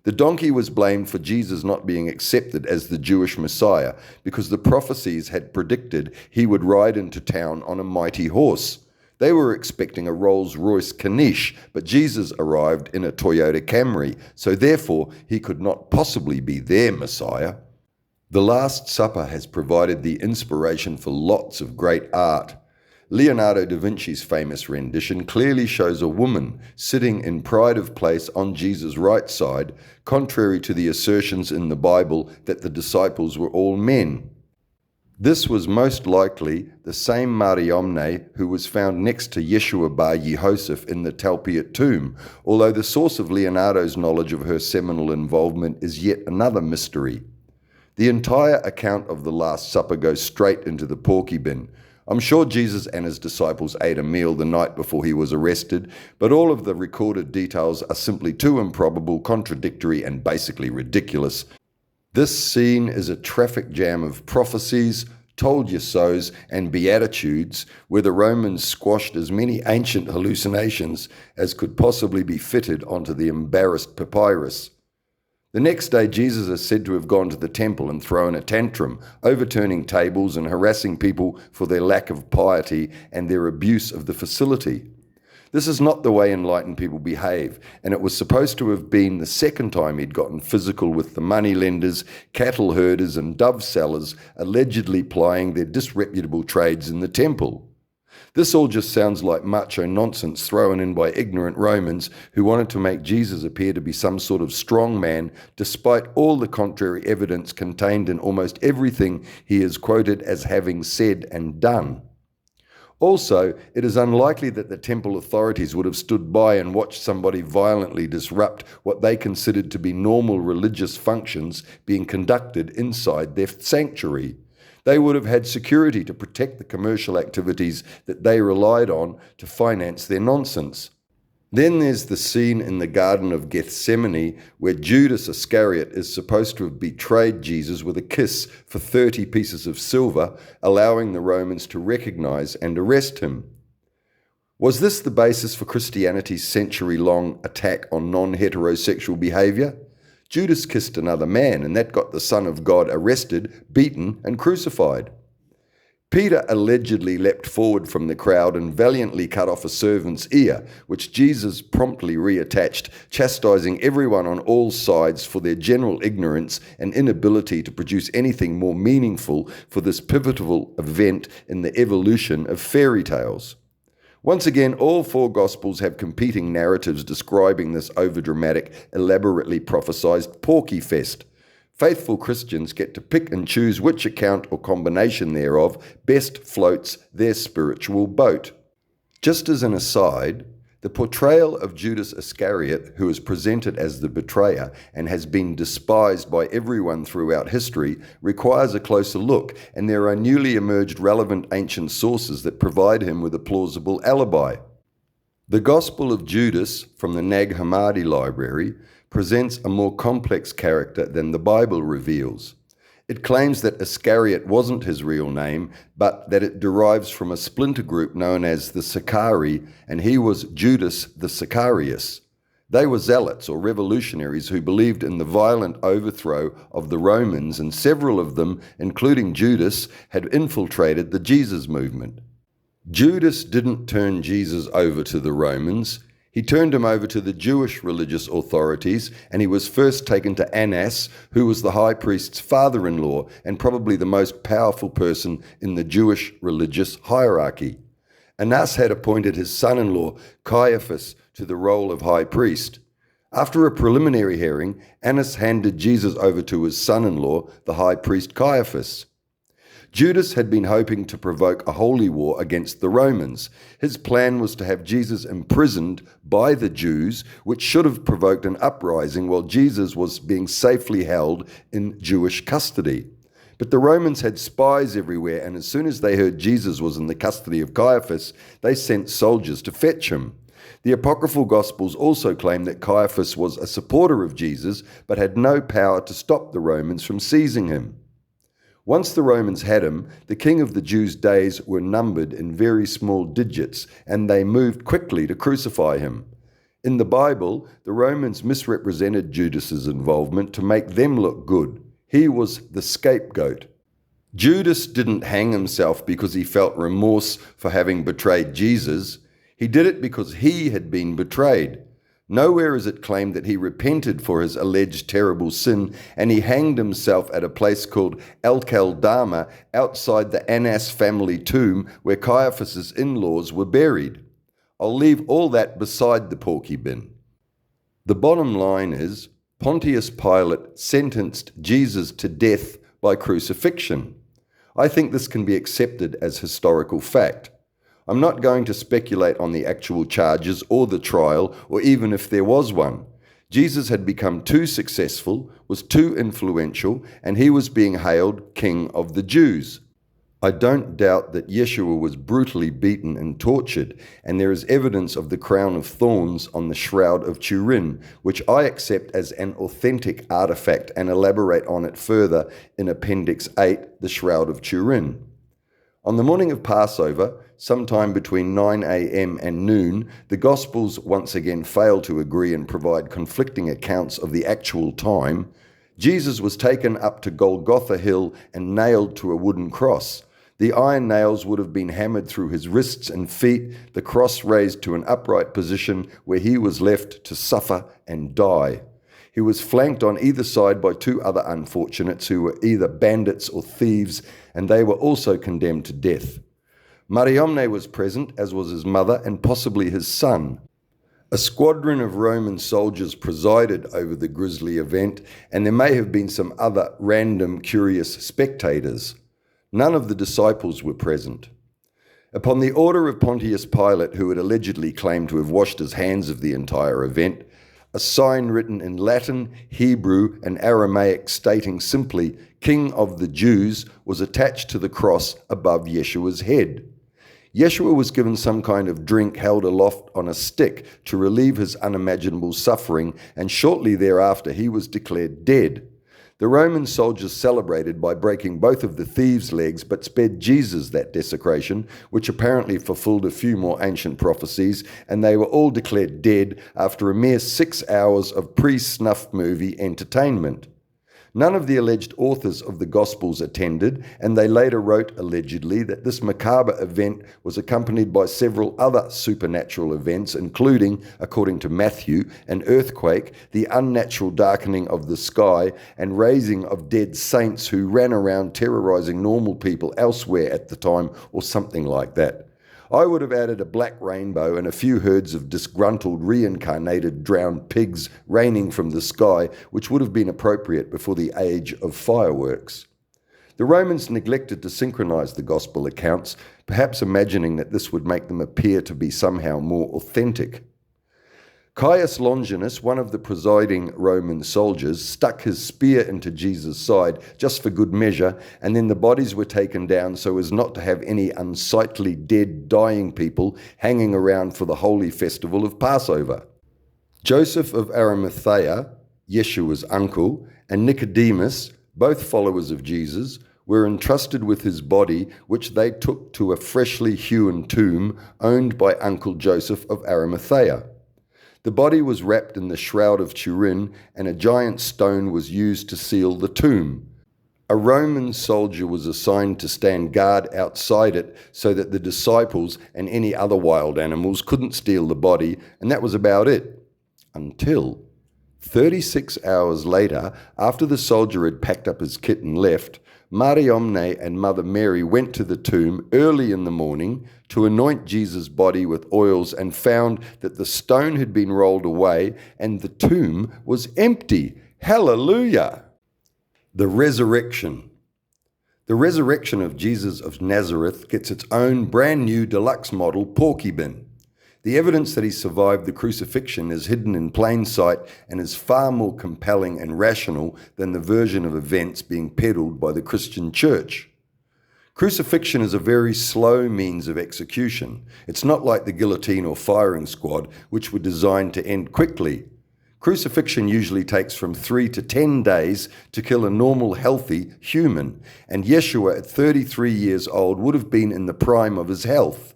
The donkey was blamed for Jesus not being accepted as the Jewish Messiah because the prophecies had predicted he would ride into town on a mighty horse. They were expecting a Rolls-Royce Caniche, but Jesus arrived in a Toyota Camry, so therefore he could not possibly be their Messiah. The Last Supper has provided the inspiration for lots of great art. Leonardo da Vinci's famous rendition clearly shows a woman sitting in pride of place on Jesus' right side, contrary to the assertions in the Bible that the disciples were all men. This was most likely the same Mariamne who was found next to Yeshua bar Yehoseph in the Talpiot tomb, although the source of Leonardo's knowledge of her seminal involvement is yet another mystery. The entire account of the Last Supper goes straight into the porky bin. I'm sure Jesus and his disciples ate a meal the night before he was arrested, but all of the recorded details are simply too improbable, contradictory, and basically ridiculous. This scene is a traffic jam of prophecies, told you so's, and beatitudes, where the Romans squashed as many ancient hallucinations as could possibly be fitted onto the embarrassed papyrus. The next day, Jesus is said to have gone to the temple and thrown a tantrum, overturning tables and harassing people for their lack of piety and their abuse of the facility. This is not the way enlightened people behave, and it was supposed to have been the second time he'd gotten physical with the moneylenders, cattle herders, and dove sellers allegedly plying their disreputable trades in the temple. This all just sounds like macho nonsense thrown in by ignorant Romans who wanted to make Jesus appear to be some sort of strong man, despite all the contrary evidence contained in almost everything he is quoted as having said and done. Also, it is unlikely that the temple authorities would have stood by and watched somebody violently disrupt what they considered to be normal religious functions being conducted inside their sanctuary. They would have had security to protect the commercial activities that they relied on to finance their nonsense. Then there's the scene in the Garden of Gethsemane where Judas Iscariot is supposed to have betrayed Jesus with a kiss for 30 pieces of silver, allowing the Romans to recognize and arrest him. Was this the basis for Christianity's century-long attack on non-heterosexual behavior? Judas kissed another man, and that got the Son of God arrested, beaten, and crucified. Peter allegedly leapt forward from the crowd and valiantly cut off a servant's ear, which Jesus promptly reattached, chastising everyone on all sides for their general ignorance and inability to produce anything more meaningful for this pivotal event in the evolution of fairy tales. Once again, all four Gospels have competing narratives describing this overdramatic, elaborately prophesied Porky Fest. Faithful Christians get to pick and choose which account or combination thereof best floats their spiritual boat. Just as an aside, the portrayal of Judas Iscariot, who is presented as the betrayer and has been despised by everyone throughout history, requires a closer look, and there are newly emerged relevant ancient sources that provide him with a plausible alibi. The Gospel of Judas from the Nag Hammadi Library presents a more complex character than the Bible reveals. It claims that Iscariot wasn't his real name, but that it derives from a splinter group known as the Sicarii, and he was Judas the Sicarius. They were zealots or revolutionaries who believed in the violent overthrow of the Romans, and several of them, including Judas, had infiltrated the Jesus movement. Judas didn't turn Jesus over to the Romans. He turned him over to the Jewish religious authorities, and he was first taken to Annas, who was the high priest's father-in-law and probably the most powerful person in the Jewish religious hierarchy. Annas had appointed his son-in-law, Caiaphas, to the role of high priest. After a preliminary hearing, Annas handed Jesus over to his son-in-law, the high priest Caiaphas. Judas had been hoping to provoke a holy war against the Romans. His plan was to have Jesus imprisoned by the Jews, which should have provoked an uprising while Jesus was being safely held in Jewish custody. But the Romans had spies everywhere, and as soon as they heard Jesus was in the custody of Caiaphas, they sent soldiers to fetch him. The apocryphal Gospels also claim that Caiaphas was a supporter of Jesus, but had no power to stop the Romans from seizing him. Once the Romans had him, the king of the Jews' days were numbered in very small digits, and they moved quickly to crucify him. In the Bible, the Romans misrepresented Judas's involvement to make them look good. He was the scapegoat. Judas didn't hang himself because he felt remorse for having betrayed Jesus. He did it because he had been betrayed. Nowhere is it claimed that he repented for his alleged terrible sin, and he hanged himself at a place called Al-Kaldama outside the Annas family tomb where Caiaphas's in-laws were buried. I'll leave all that beside the porky bin. The bottom line is, Pontius Pilate sentenced Jesus to death by crucifixion. I think this can be accepted as historical fact. I'm not going to speculate on the actual charges or the trial, or even if there was one. Jesus had become too successful, was too influential, and he was being hailed King of the Jews. I don't doubt that Yeshua was brutally beaten and tortured, and there is evidence of the crown of thorns on the Shroud of Turin, which I accept as an authentic artifact and elaborate on it further in Appendix 8, the Shroud of Turin. On the morning of Passover, sometime between 9 a.m. and noon, the Gospels once again fail to agree and provide conflicting accounts of the actual time. Jesus was taken up to Golgotha Hill and nailed to a wooden cross. The iron nails would have been hammered through his wrists and feet, the cross raised to an upright position where he was left to suffer and die. He was flanked on either side by two other unfortunates who were either bandits or thieves, and they were also condemned to death. Mariamne was present, as was his mother and possibly his son. A squadron of Roman soldiers presided over the grisly event, and there may have been some other random, curious spectators. None of the disciples were present. Upon the order of Pontius Pilate, who had allegedly claimed to have washed his hands of the entire event, a sign written in Latin, Hebrew, and Aramaic stating simply, "King of the Jews," was attached to the cross above Yeshua's head. Yeshua was given some kind of drink held aloft on a stick to relieve his unimaginable suffering, and shortly thereafter he was declared dead. The Roman soldiers celebrated by breaking both of the thieves' legs, but spared Jesus that desecration, which apparently fulfilled a few more ancient prophecies, and they were all declared dead after a mere 6 hours of pre-snuff movie entertainment. None of the alleged authors of the Gospels attended, and they later wrote, allegedly, that this macabre event was accompanied by several other supernatural events, including, according to Matthew, an earthquake, the unnatural darkening of the sky, and raising of dead saints who ran around terrorizing normal people elsewhere at the time, or something like that. I would have added a black rainbow and a few herds of disgruntled, reincarnated, drowned pigs raining from the sky, which would have been appropriate before the age of fireworks. The Romans neglected to synchronize the gospel accounts, perhaps imagining that this would make them appear to be somehow more authentic. Caius Longinus, one of the presiding Roman soldiers, stuck his spear into Jesus' side just for good measure, and then the bodies were taken down so as not to have any unsightly dead, dying people hanging around for the holy festival of Passover. Joseph of Arimathea, Yeshua's uncle, and Nicodemus, both followers of Jesus, were entrusted with his body, which they took to a freshly hewn tomb owned by Uncle Joseph of Arimathea. The body was wrapped in the shroud of Turin, and a giant stone was used to seal the tomb. A Roman soldier was assigned to stand guard outside it so that the disciples and any other wild animals couldn't steal the body, and that was about it. Until 36 hours later, after the soldier had packed up his kit and left, Mariamne and Mother Mary went to the tomb early in the morning to anoint Jesus' body with oils, and found that the stone had been rolled away and the tomb was empty. Hallelujah! The resurrection. The resurrection of Jesus of Nazareth gets its own brand new deluxe model porky bin. The evidence that he survived the crucifixion is hidden in plain sight and is far more compelling and rational than the version of events being peddled by the Christian church. Crucifixion is a very slow means of execution. It's not like the guillotine or firing squad, which were designed to end quickly. Crucifixion usually takes from 3 to 10 days to kill a normal, healthy human, and Yeshua at 33 years old would have been in the prime of his health.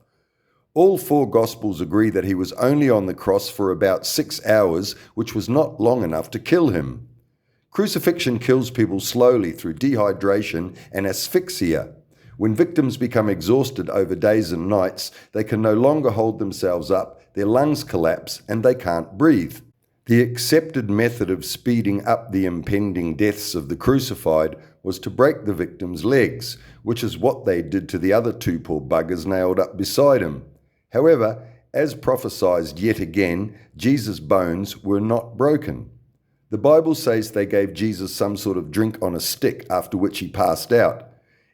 All 4 Gospels agree that he was only on the cross for about 6 hours, which was not long enough to kill him. Crucifixion kills people slowly through dehydration and asphyxia. When victims become exhausted over days and nights, they can no longer hold themselves up, their lungs collapse, and they can't breathe. The accepted method of speeding up the impending deaths of the crucified was to break the victim's legs, which is what they did to the other 2 poor buggers nailed up beside him. However, as prophesied yet again, Jesus' bones were not broken. The Bible says they gave Jesus some sort of drink on a stick, after which he passed out.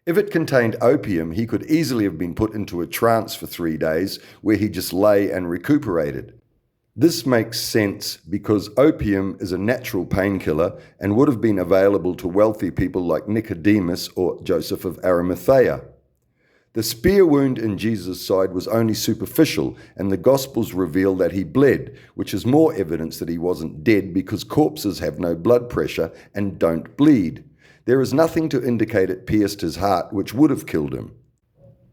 If it contained opium, he could easily have been put into a trance for 3 days, where he just lay and recuperated. This makes sense because opium is a natural painkiller and would have been available to wealthy people like Nicodemus or Joseph of Arimathea. The spear wound in Jesus' side was only superficial, and the Gospels reveal that he bled, which is more evidence that he wasn't dead because corpses have no blood pressure and don't bleed. There is nothing to indicate it pierced his heart, which would have killed him.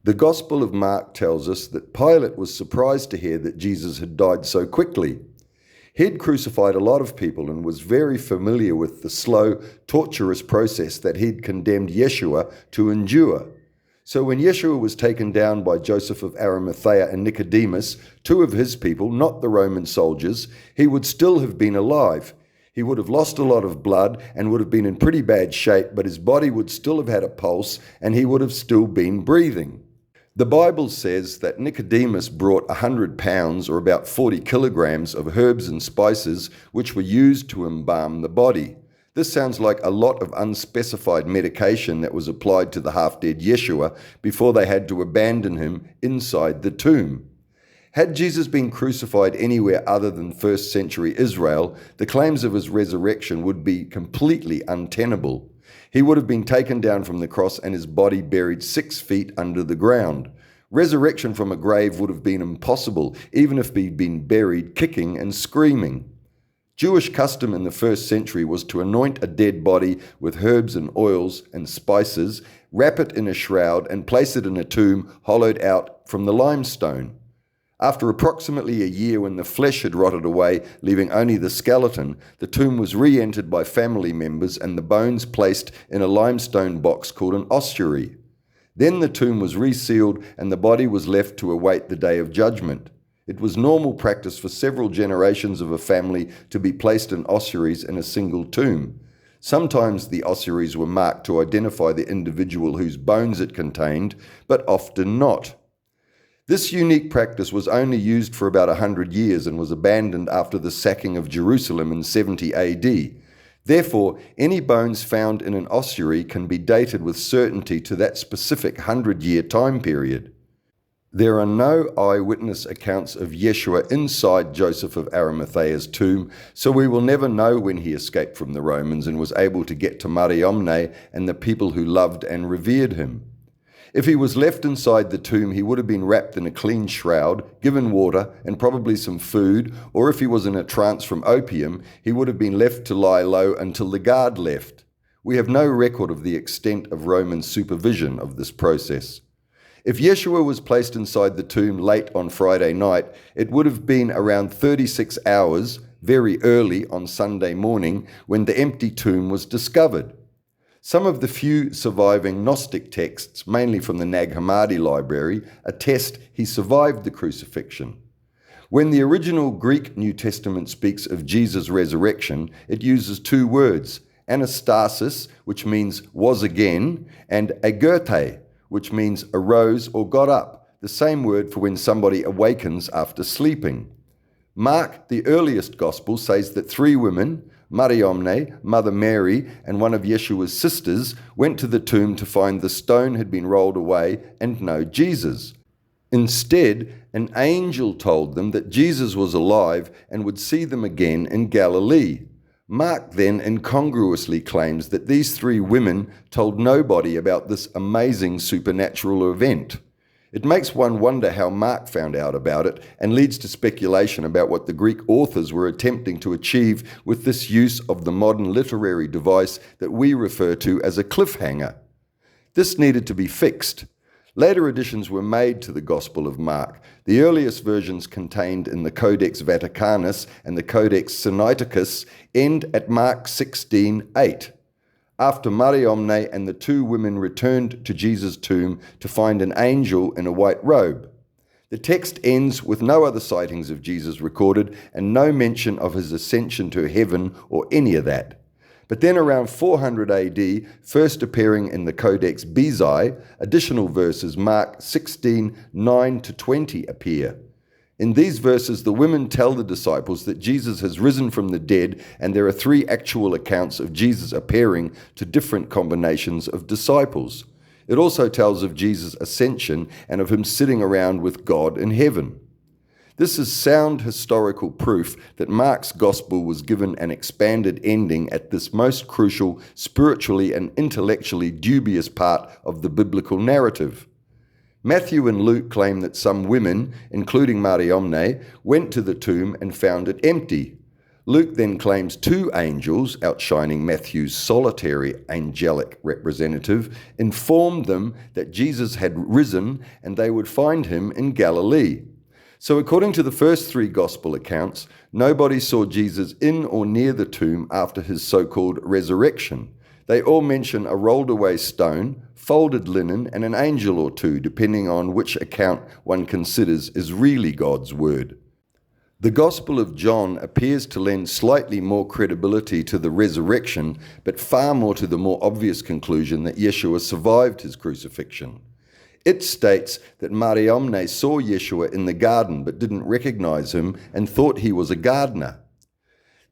The Gospel of Mark tells us that Pilate was surprised to hear that Jesus had died so quickly. He'd crucified a lot of people and was very familiar with the slow, torturous process that he'd condemned Yeshua to endure. So when Yeshua was taken down by Joseph of Arimathea and Nicodemus, two of his people, not the Roman soldiers, he would still have been alive. He would have lost a lot of blood and would have been in pretty bad shape, but his body would still have had a pulse and he would have still been breathing. The Bible says that Nicodemus brought 100 pounds, or about 40 kilograms, of herbs and spices which were used to embalm the body. This sounds like a lot of unspecified medication that was applied to the half-dead Yeshua before they had to abandon him inside the tomb. Had Jesus been crucified anywhere other than first century Israel, the claims of his resurrection would be completely untenable. He would have been taken down from the cross and his body buried 6 feet under the ground. Resurrection from a grave would have been impossible, even if he'd been buried kicking and screaming. Jewish custom in the first century was to anoint a dead body with herbs and oils and spices, wrap it in a shroud, and place it in a tomb hollowed out from the limestone. After approximately a year, when the flesh had rotted away, leaving only the skeleton, the tomb was re-entered by family members and the bones placed in a limestone box called an ossuary. Then the tomb was resealed and the body was left to await the day of judgment. It was normal practice for several generations of a family to be placed in ossuaries in a single tomb. Sometimes the ossuaries were marked to identify the individual whose bones it contained, but often not. This unique practice was only used for about 100 years and was abandoned after the sacking of Jerusalem in 70 AD. Therefore, any bones found in an ossuary can be dated with certainty to that specific 100-year time period. There are no eyewitness accounts of Yeshua inside Joseph of Arimathea's tomb, so we will never know when he escaped from the Romans and was able to get to Mariamne and the people who loved and revered him. If he was left inside the tomb, he would have been wrapped in a clean shroud, given water and probably some food, or if he was in a trance from opium, he would have been left to lie low until the guard left. We have no record of the extent of Roman supervision of this process. If Yeshua was placed inside the tomb late on Friday night, it would have been around 36 hours, very early on Sunday morning, when the empty tomb was discovered. Some of the few surviving Gnostic texts, mainly from the Nag Hammadi library, attest he survived the crucifixion. When the original Greek New Testament speaks of Jesus' resurrection, it uses two words, anastasis, which means was again, and agerte, which means arose or got up, the same word for when somebody awakens after sleeping. Mark, the earliest gospel, says that 3 women, Mariamne, Mother Mary, and one of Yeshua's sisters, went to the tomb to find the stone had been rolled away and no Jesus. Instead, an angel told them that Jesus was alive and would see them again in Galilee. Mark then incongruously claims that these 3 women told nobody about this amazing supernatural event. It makes one wonder how Mark found out about it and leads to speculation about what the Greek authors were attempting to achieve with this use of the modern literary device that we refer to as a cliffhanger. This needed to be fixed. Later additions were made to the Gospel of Mark. The earliest versions contained in the Codex Vaticanus and the Codex Sinaiticus end at Mark 16:8. After Mariamne and the 2 women returned to Jesus' tomb to find an angel in a white robe. The text ends with no other sightings of Jesus recorded and no mention of his ascension to heaven or any of that. But then around 400 AD, first appearing in the Codex Bezae, additional verses Mark 16:9-20 appear. In these verses, the women tell the disciples that Jesus has risen from the dead, and there are 3 actual accounts of Jesus appearing to different combinations of disciples. It also tells of Jesus' ascension and of him sitting around with God in heaven. This is sound historical proof that Mark's gospel was given an expanded ending at this most crucial, spiritually and intellectually dubious part of the biblical narrative. Matthew and Luke claim that some women, including Mariamne, went to the tomb and found it empty. Luke then claims two angels, outshining Matthew's solitary angelic representative, informed them that Jesus had risen and they would find him in Galilee. So according to the first three gospel accounts, nobody saw Jesus in or near the tomb after his so-called resurrection. They all mention a rolled away stone, folded linen, and an angel or two, depending on which account one considers is really God's word. The Gospel of John appears to lend slightly more credibility to the resurrection, but far more to the more obvious conclusion that Yeshua survived his crucifixion. It states that Mariamne saw Yeshua in the garden but didn't recognize him and thought he was a gardener.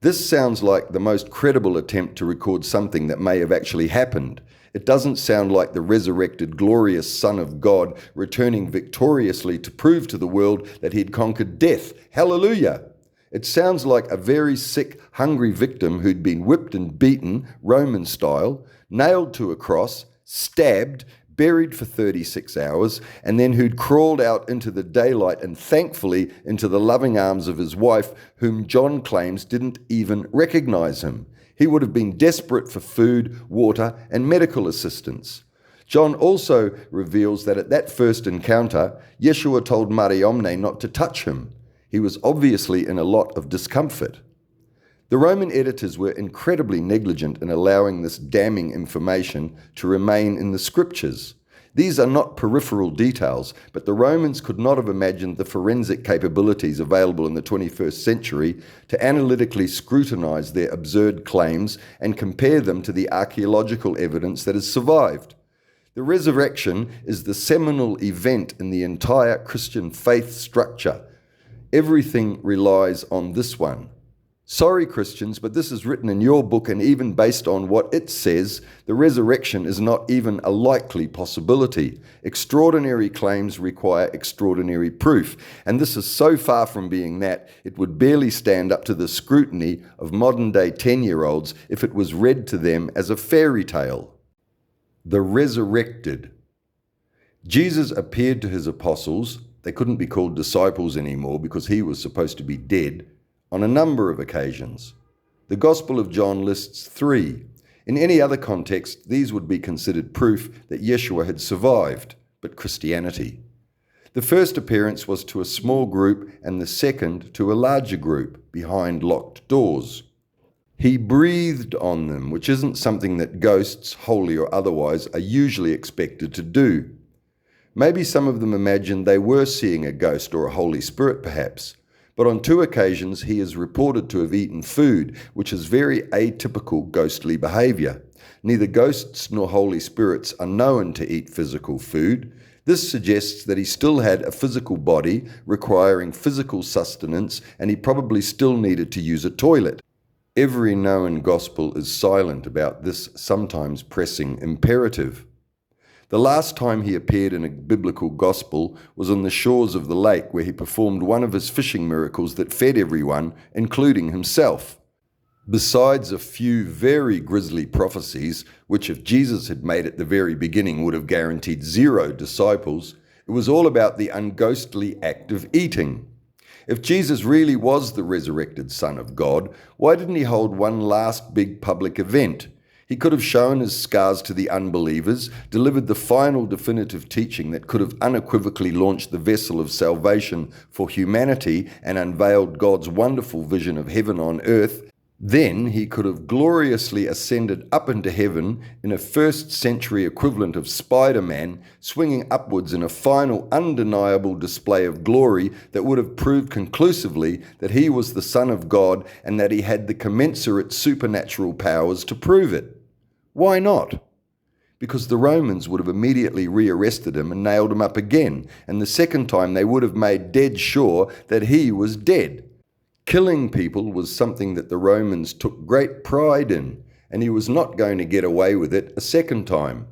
This sounds like the most credible attempt to record something that may have actually happened. It doesn't sound like the resurrected, glorious Son of God returning victoriously to prove to the world that he'd conquered death. Hallelujah! It sounds like a very sick, hungry victim who'd been whipped and beaten, Roman style, nailed to a cross, stabbed, buried for 36 hours, and then who'd crawled out into the daylight and thankfully into the loving arms of his wife, whom John claims didn't even recognize him. He would have been desperate for food, water, and medical assistance. John also reveals that at that first encounter, Yeshua told Mariamne not to touch him. He was obviously in a lot of discomfort. The Roman editors were incredibly negligent in allowing this damning information to remain in the scriptures. These are not peripheral details, but the Romans could not have imagined the forensic capabilities available in the 21st century to analytically scrutinize their absurd claims and compare them to the archeological evidence that has survived. The resurrection is the seminal event in the entire Christian faith structure. Everything relies on this one. Sorry, Christians, but this is written in your book, and even based on what it says, the resurrection is not even a likely possibility. Extraordinary claims require extraordinary proof, and this is so far from being that, it would barely stand up to the scrutiny of modern-day 10-year-olds if it was read to them as a fairy tale. The resurrected. Jesus appeared to his apostles. They couldn't be called disciples anymore because he was supposed to be dead, on a number of occasions. The Gospel of John lists 3. In any other context, these would be considered proof that Yeshua had survived, but Christianity. The first appearance was to a small group and the second to a larger group behind locked doors. He breathed on them, which isn't something that ghosts, holy or otherwise, are usually expected to do. Maybe some of them imagined they were seeing a ghost or a Holy Spirit perhaps. But on 2 occasions he is reported to have eaten food, which is very atypical ghostly behavior. Neither ghosts nor Holy Spirits are known to eat physical food. This suggests that he still had a physical body requiring physical sustenance, and he probably still needed to use a toilet. Every known gospel is silent about this sometimes pressing imperative. The last time he appeared in a biblical gospel was on the shores of the lake, where he performed one of his fishing miracles that fed everyone, including himself. Besides a few very grisly prophecies, which if Jesus had made at the very beginning would have guaranteed 0 disciples, it was all about the unghostly act of eating. If Jesus really was the resurrected Son of God, why didn't he hold one last big public event? He could have shown his scars to the unbelievers, delivered the final definitive teaching that could have unequivocally launched the vessel of salvation for humanity and unveiled God's wonderful vision of heaven on earth. Then he could have gloriously ascended up into heaven in a first-century equivalent of Spider-Man, swinging upwards in a final undeniable display of glory that would have proved conclusively that he was the Son of God and that he had the commensurate supernatural powers to prove it. Why not? Because the Romans would have immediately rearrested him and nailed him up again, and the second time they would have made dead sure that he was dead. Killing people was something that the Romans took great pride in, and he was not going to get away with it a second time.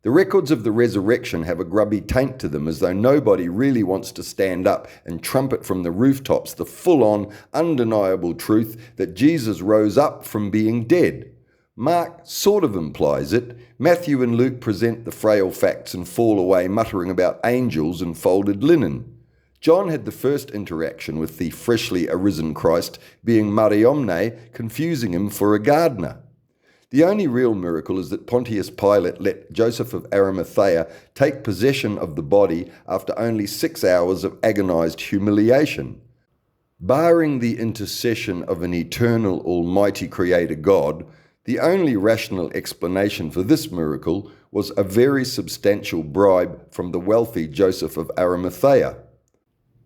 The records of the resurrection have a grubby taint to them, as though nobody really wants to stand up and trumpet from the rooftops the full-on, undeniable truth that Jesus rose up from being dead. Mark sort of implies it. Matthew and Luke present the frail facts and fall away muttering about angels and folded linen. John had the first interaction with the freshly arisen Christ, being Mariamne, confusing him for a gardener. The only real miracle is that Pontius Pilate let Joseph of Arimathea take possession of the body after only 6 hours of agonized humiliation. Barring the intercession of an eternal, almighty creator God, the only rational explanation for this miracle was a very substantial bribe from the wealthy Joseph of Arimathea.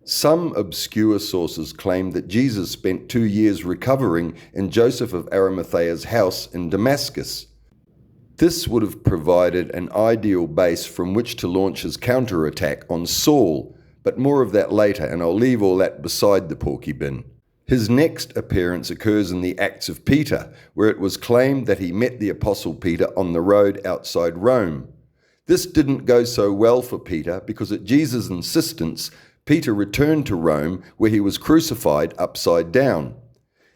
Some obscure sources claim that Jesus spent 2 years recovering in Joseph of Arimathea's house in Damascus. This would have provided an ideal base from which to launch his counterattack on Saul, but more of that later, and I'll leave all that beside the porky bin. His next appearance occurs in the Acts of Peter, where it was claimed that he met the Apostle Peter on the road outside Rome. This didn't go so well for Peter because at Jesus' insistence, Peter returned to Rome, where he was crucified upside down.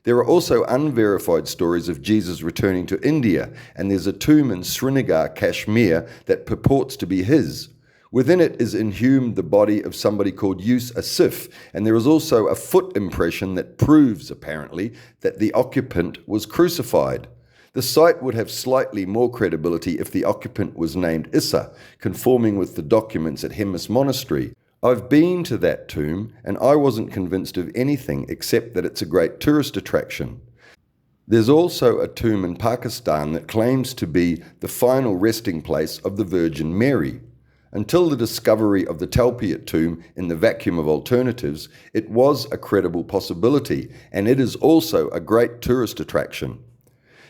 There are also unverified stories of Jesus returning to India, and there's a tomb in Srinagar, Kashmir, that purports to be his. Within it is inhumed the body of somebody called Yus Asif, and there is also a foot impression that proves, apparently, that the occupant was crucified. The site would have slightly more credibility if the occupant was named Issa, conforming with the documents at Hemis Monastery. I've been to that tomb, and I wasn't convinced of anything except that it's a great tourist attraction. There's also a tomb in Pakistan that claims to be the final resting place of the Virgin Mary. Until the discovery of the Talpiot tomb in the vacuum of alternatives, it was a credible possibility, and it is also a great tourist attraction.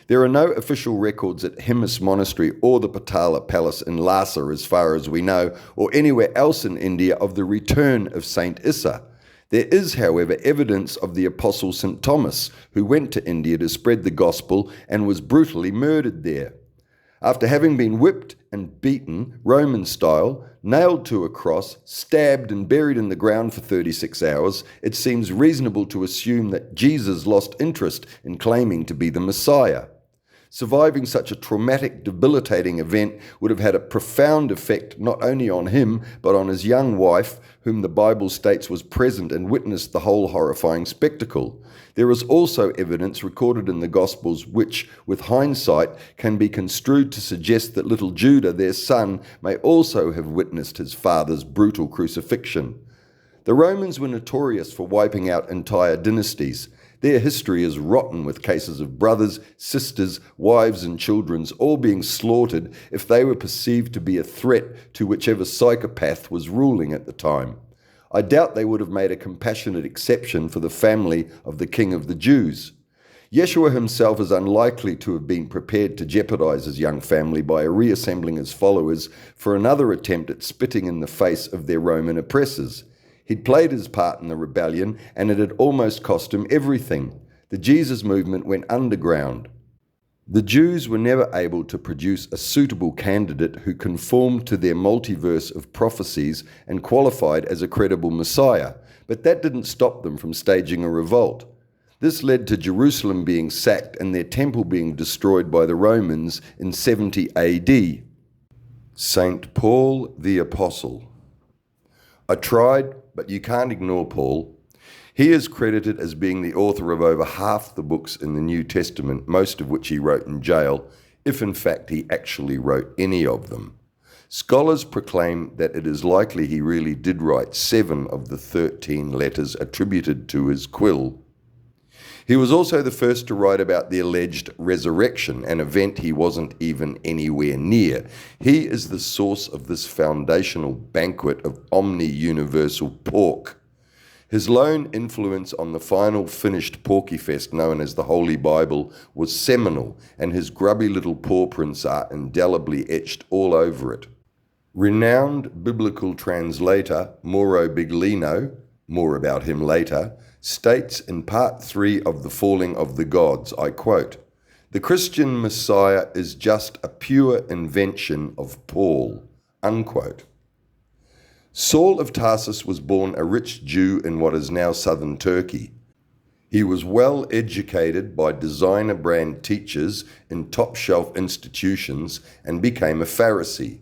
There are no official records at Hemis Monastery or the Patala Palace in Lhasa, as far as we know, or anywhere else in India of the return of Saint Issa. There is, however, evidence of the Apostle St. Thomas, who went to India to spread the gospel and was brutally murdered there. After having been whipped and beaten, Roman style, nailed to a cross, stabbed and buried in the ground for 36 hours, it seems reasonable to assume that Jesus lost interest in claiming to be the Messiah. Surviving such a traumatic, debilitating event would have had a profound effect not only on him, but on his young wife, whom the Bible states was present and witnessed the whole horrifying spectacle. There is also evidence recorded in the Gospels which, with hindsight, can be construed to suggest that little Judah, their son, may also have witnessed his father's brutal crucifixion. The Romans were notorious for wiping out entire dynasties. Their history is rotten with cases of brothers, sisters, wives and children all being slaughtered if they were perceived to be a threat to whichever psychopath was ruling at the time. I doubt they would have made a compassionate exception for the family of the King of the Jews. Yeshua himself is unlikely to have been prepared to jeopardize his young family by reassembling his followers for another attempt at spitting in the face of their Roman oppressors. He'd played his part in the rebellion, and it had almost cost him everything. The Jesus movement went underground. The Jews were never able to produce a suitable candidate who conformed to their multiverse of prophecies and qualified as a credible Messiah, but that didn't stop them from staging a revolt. This led to Jerusalem being sacked and their temple being destroyed by the Romans in 70 AD. St. Paul the Apostle. I tried, but you can't ignore Paul. He is credited as being the author of over half the books in the New Testament, most of which he wrote in jail, if in fact he actually wrote any of them. Scholars proclaim that it is likely he really did write 7 of the 13 letters attributed to his quill. He was also the first to write about the alleged resurrection, an event he wasn't even anywhere near. He is the source of this foundational banquet of omni-universal pork. His lone influence on the final finished porkyfest known as the Holy Bible was seminal, and his grubby little paw prints are indelibly etched all over it. Renowned biblical translator Mauro Biglino, more about him later, states in part 3 of The Falling of the Gods, I quote, "The Christian Messiah is just a pure invention of Paul," unquote. Saul of Tarsus was born a rich Jew in what is now southern Turkey. He was well educated by designer brand teachers in top-shelf institutions and became a Pharisee.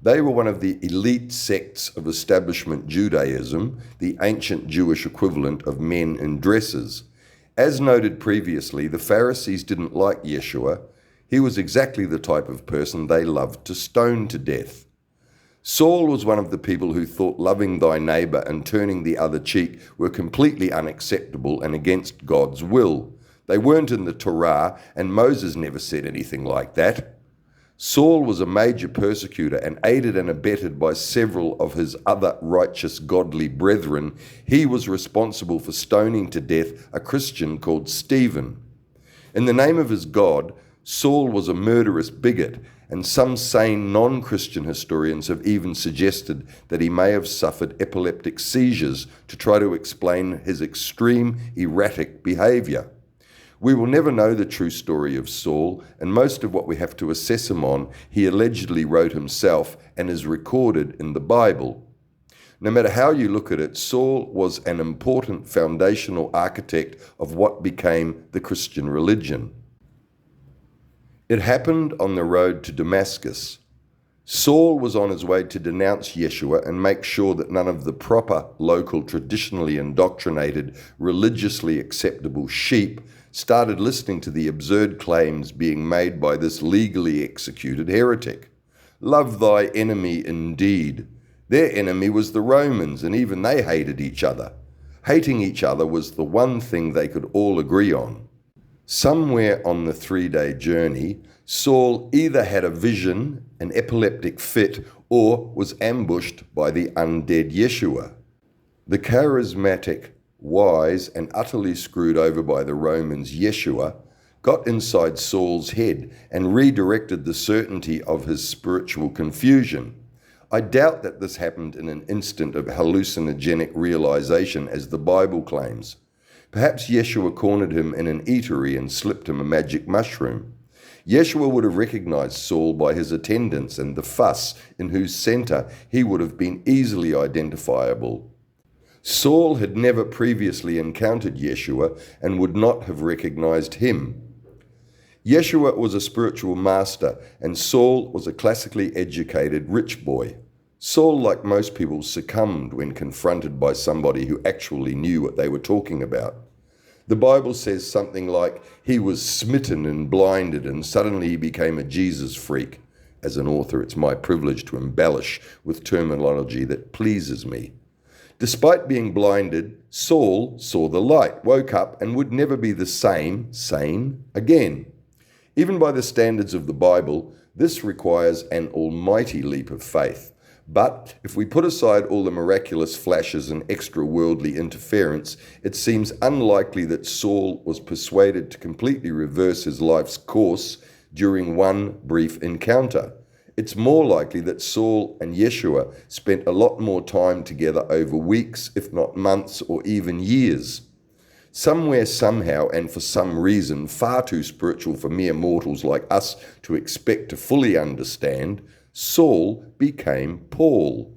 They were one of the elite sects of establishment Judaism, the ancient Jewish equivalent of men in dresses. As noted previously, the Pharisees didn't like Yeshua. He was exactly the type of person they loved to stone to death. Saul was one of the people who thought loving thy neighbour and turning the other cheek were completely unacceptable and against God's will. They weren't in the Torah, and Moses never said anything like that. Saul was a major persecutor, and aided and abetted by several of his other righteous godly brethren, he was responsible for stoning to death a Christian called Stephen. In the name of his God, Saul was a murderous bigot, and some sane non-Christian historians have even suggested that he may have suffered epileptic seizures to try to explain his extreme, erratic behaviour. We will never know the true story of Saul, and most of what we have to assess him on, he allegedly wrote himself and is recorded in the Bible. No matter how you look at it, Saul was an important foundational architect of what became the Christian religion. It happened on the road to Damascus. Saul was on his way to denounce Yeshua and make sure that none of the proper, local, traditionally indoctrinated, religiously acceptable sheep started listening to the absurd claims being made by this legally executed heretic. Love thy enemy indeed. Their enemy was the Romans, and even they hated each other. Hating each other was the one thing they could all agree on. Somewhere on the 3-day journey, Saul either had a vision, an epileptic fit, or was ambushed by the undead Yeshua. The charismatic, wise, and utterly screwed over by the Romans Yeshua got inside Saul's head and redirected the certainty of his spiritual confusion. I doubt that this happened in an instant of hallucinogenic realization as the Bible claims. Perhaps Yeshua cornered him in an eatery and slipped him a magic mushroom. Yeshua would have recognized Saul by his attendance and the fuss in whose center he would have been easily identifiable. Saul had never previously encountered Yeshua and would not have recognized him. Yeshua was a spiritual master, and Saul was a classically educated rich boy. Saul, like most people, succumbed when confronted by somebody who actually knew what they were talking about. The Bible says something like, he was smitten and blinded, and suddenly he became a Jesus freak. As an author, it's my privilege to embellish with terminology that pleases me. Despite being blinded, Saul saw the light, woke up, and would never be the same, sane, again. Even by the standards of the Bible, this requires an almighty leap of faith. But if we put aside all the miraculous flashes and extra-worldly interference, it seems unlikely that Saul was persuaded to completely reverse his life's course during one brief encounter. It's more likely that Saul and Yeshua spent a lot more time together over weeks, if not months, or even years. Somewhere, somehow, and for some reason, far too spiritual for mere mortals like us to expect to fully understand, Saul became Paul.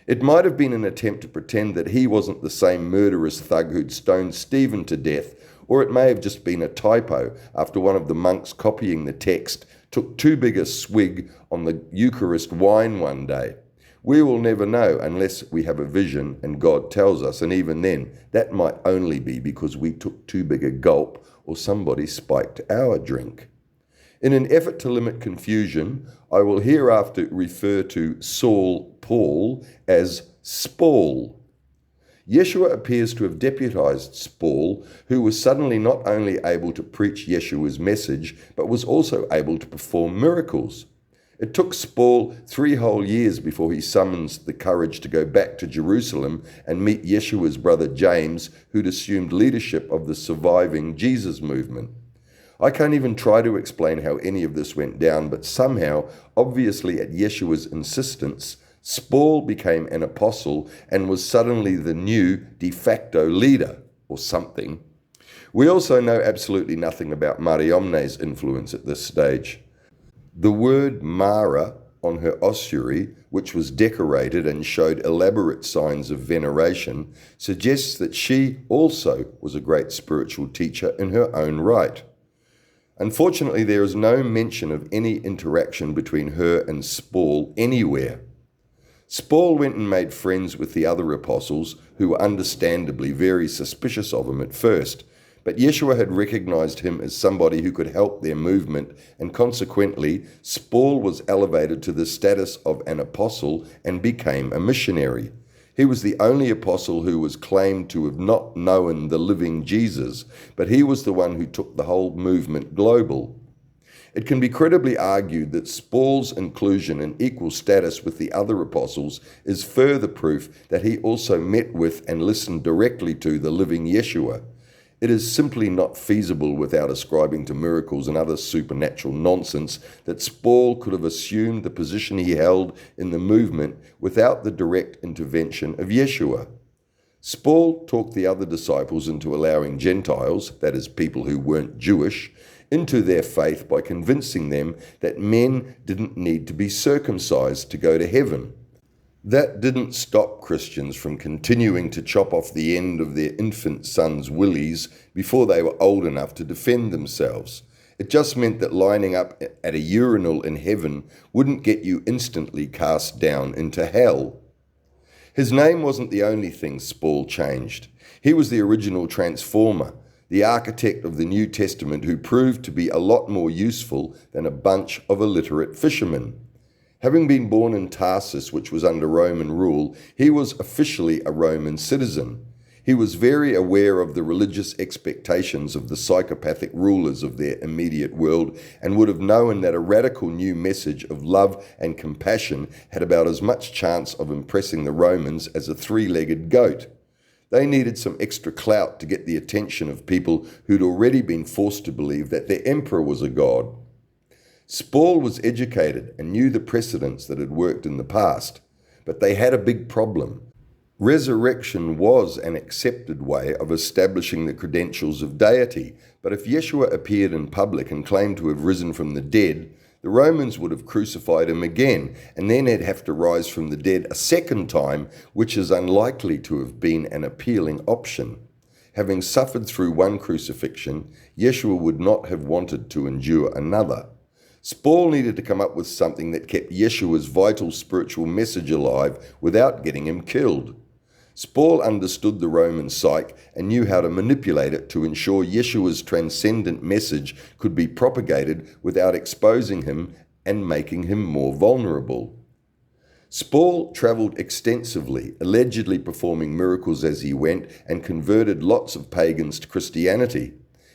It might have been an attempt to pretend that he wasn't the same murderous thug who'd stoned Stephen to death, or it may have just been a typo after one of the monks copying the text took too big a swig on the Eucharist wine one day. We will never know unless we have a vision and God tells us, and even then, that might only be because we took too big a gulp or somebody spiked our drink. In an effort to limit confusion, I will hereafter refer to Saul Paul as Spaul. Yeshua appears to have deputized Spaul, who was suddenly not only able to preach Yeshua's message, but was also able to perform miracles. It took Spaul 3 whole years before he summons the courage to go back to Jerusalem and meet Yeshua's brother James, who'd assumed leadership of the surviving Jesus movement. I can't even try to explain how any of this went down, but somehow, obviously at Yeshua's insistence, Spaul became an apostle and was suddenly the new de facto leader, or something. We also know absolutely nothing about Mariamne's influence at this stage. The word Mara on her ossuary, which was decorated and showed elaborate signs of veneration, suggests that she also was a great spiritual teacher in her own right. Unfortunately, there is no mention of any interaction between her and Paul anywhere. Paul went and made friends with the other apostles, who were understandably very suspicious of him at first, but Yeshua had recognized him as somebody who could help their movement, and consequently, Paul was elevated to the status of an apostle and became a missionary. He was the only apostle who was claimed to have not known the living Jesus, but he was the one who took the whole movement global. It can be credibly argued that Paul's inclusion in equal status with the other apostles is further proof that he also met with and listened directly to the living Yeshua. It is simply not feasible, without ascribing to miracles and other supernatural nonsense, that Paul could have assumed the position he held in the movement without the direct intervention of Yeshua. Paul talked the other disciples into allowing Gentiles, that is, people who weren't Jewish, into their faith by convincing them that men didn't need to be circumcised to go to heaven. That didn't stop Christians from continuing to chop off the end of their infant sons' willies before they were old enough to defend themselves. It just meant that lining up at a urinal in heaven wouldn't get you instantly cast down into hell. His name wasn't the only thing Paul changed. He was the original transformer, the architect of the New Testament, who proved to be a lot more useful than a bunch of illiterate fishermen. Having been born in Tarsus, which was under Roman rule, he was officially a Roman citizen. He was very aware of the religious expectations of the psychopathic rulers of their immediate world, and would have known that a radical new message of love and compassion had about as much chance of impressing the Romans as a three-legged goat. They needed some extra clout to get the attention of people who'd already been forced to believe that their emperor was a god. Paul was educated and knew the precedents that had worked in the past, but they had a big problem. Resurrection was an accepted way of establishing the credentials of deity, but if Yeshua appeared in public and claimed to have risen from the dead, the Romans would have crucified him again, and then he'd have to rise from the dead a second time, which is unlikely to have been an appealing option. Having suffered through one crucifixion, Yeshua would not have wanted to endure another. Paul needed to come up with something that kept Yeshua's vital spiritual message alive without getting him killed. Paul understood the Roman psyche and knew how to manipulate it to ensure Yeshua's transcendent message could be propagated without exposing him and making him more vulnerable. Paul travelled extensively, allegedly performing miracles as he went, and converted lots of pagans to Christianity.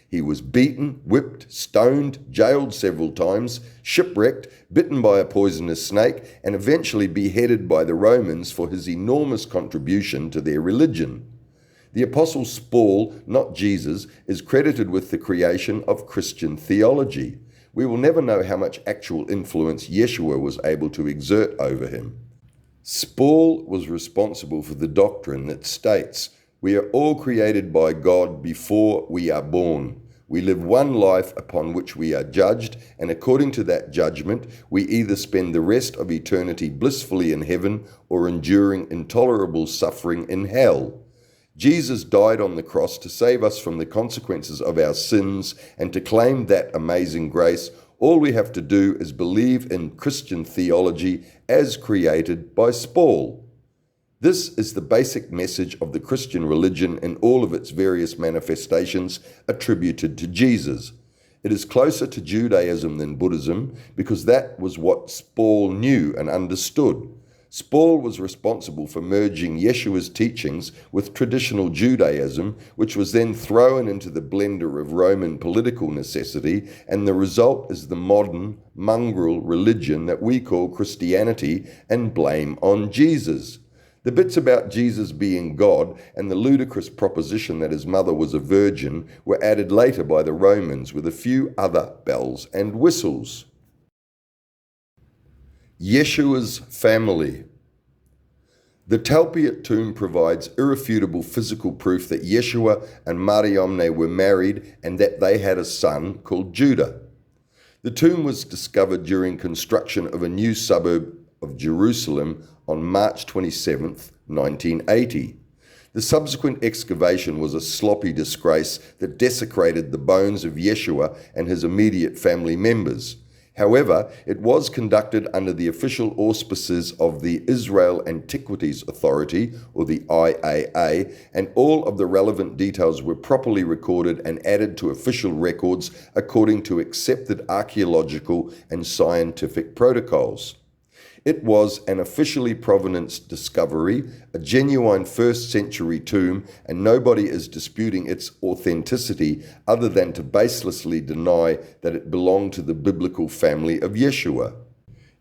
He was beaten, whipped, stoned, jailed several times, shipwrecked, bitten by a poisonous snake, and eventually beheaded by the Romans for his enormous contribution to their religion. The Apostle Paul, not Jesus, is credited with the creation of Christian theology. We will never know how much actual influence Yeshua was able to exert over him. Paul was responsible for the doctrine that states, "We are all created by God before we are born. We live one life upon which we are judged, and according to that judgment, we either spend the rest of eternity blissfully in heaven or enduring intolerable suffering in hell." Jesus died on the cross to save us from the consequences of our sins, and to claim that amazing grace, all we have to do is believe in Christian theology as created by Paul. This is the basic message of the Christian religion in all of its various manifestations attributed to Jesus. It is closer to Judaism than Buddhism because that was what Paul knew and understood. Paul was responsible for merging Yeshua's teachings with traditional Judaism, which was then thrown into the blender of Roman political necessity, and the result is the modern, mongrel religion that we call Christianity and blame on Jesus. The bits about Jesus being God and the ludicrous proposition that his mother was a virgin were added later by the Romans with a few other bells and whistles. Yeshua's family. The Talpiot tomb provides irrefutable physical proof that Yeshua and Mariamne were married and that they had a son called Judah. The tomb was discovered during construction of a new suburb of Jerusalem on March 27, 1980. The subsequent excavation was a sloppy disgrace that desecrated the bones of Yeshua and his immediate family members. However, it was conducted under the official auspices of the Israel Antiquities Authority, or the IAA, and all of the relevant details were properly recorded and added to official records according to accepted archeological and scientific protocols. It was an officially provenance discovery, a genuine first-century tomb, and nobody is disputing its authenticity other than to baselessly deny that it belonged to the biblical family of Yeshua.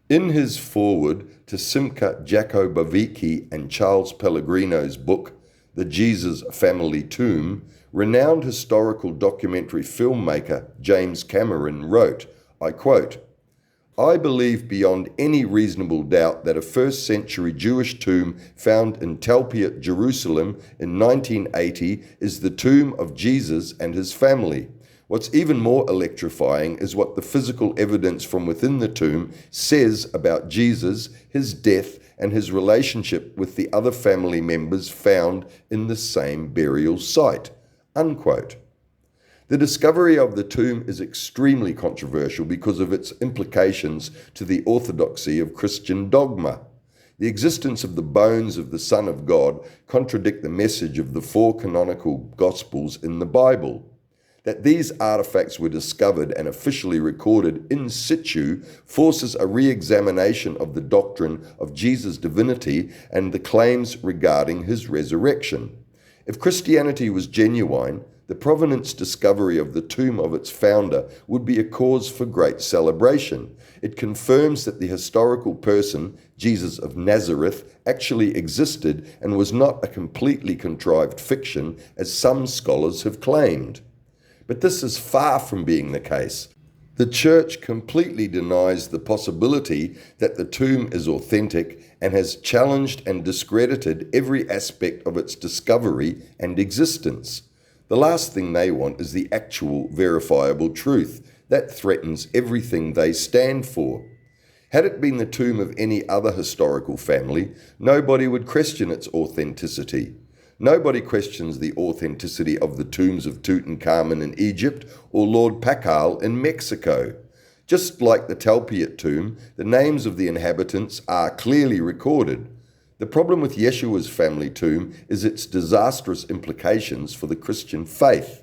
In his foreword to Simcha Jakobowicki and Charles Pellegrino's book, The Jesus Family Tomb, renowned historical documentary filmmaker James Cameron wrote, I quote, "I believe beyond any reasonable doubt that a first-century Jewish tomb found in Talpiot, Jerusalem in 1980 is the tomb of Jesus and his family. What's even more electrifying is what the physical evidence from within the tomb says about Jesus, his death, and his relationship with the other family members found in the same burial site." Unquote. The discovery of the tomb is extremely controversial because of its implications to the orthodoxy of Christian dogma. The existence of the bones of the Son of God contradict the message of the 4 canonical Gospels in the Bible. That these artifacts were discovered and officially recorded in situ forces a re-examination of the doctrine of Jesus' divinity and the claims regarding his resurrection. If Christianity was genuine, the provenance discovery of the tomb of its founder would be a cause for great celebration. It confirms that the historical person, Jesus of Nazareth, actually existed and was not a completely contrived fiction, as some scholars have claimed. But this is far from being the case. The Church completely denies the possibility that the tomb is authentic and has challenged and discredited every aspect of its discovery and existence. The last thing they want is the actual verifiable truth. That threatens everything they stand for. Had it been the tomb of any other historical family, nobody would question its authenticity. Nobody questions the authenticity of the tombs of Tutankhamun in Egypt or Lord Pakal in Mexico. Just like the Talpiot tomb, the names of the inhabitants are clearly recorded. The problem with Yeshua's family tomb is its disastrous implications for the Christian faith.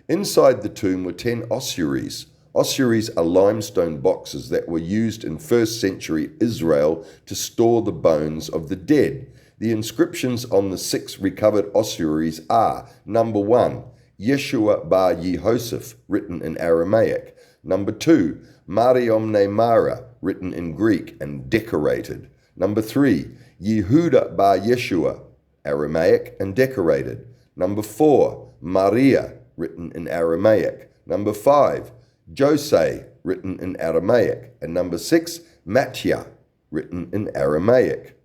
Inside the tomb were 10 ossuaries. Ossuaries are limestone boxes that were used in first-century Israel to store the bones of the dead. The inscriptions on the 6 recovered ossuaries are: number 1, Yeshua bar Yehoseph, written in Aramaic; number 2, Mariomne Mara, written in Greek and decorated; number 3, Yehuda bar Yeshua, Aramaic and decorated; number 4, Maria, written in Aramaic; number 5, Jose, written in Aramaic; and number 6, Mattia, written in Aramaic.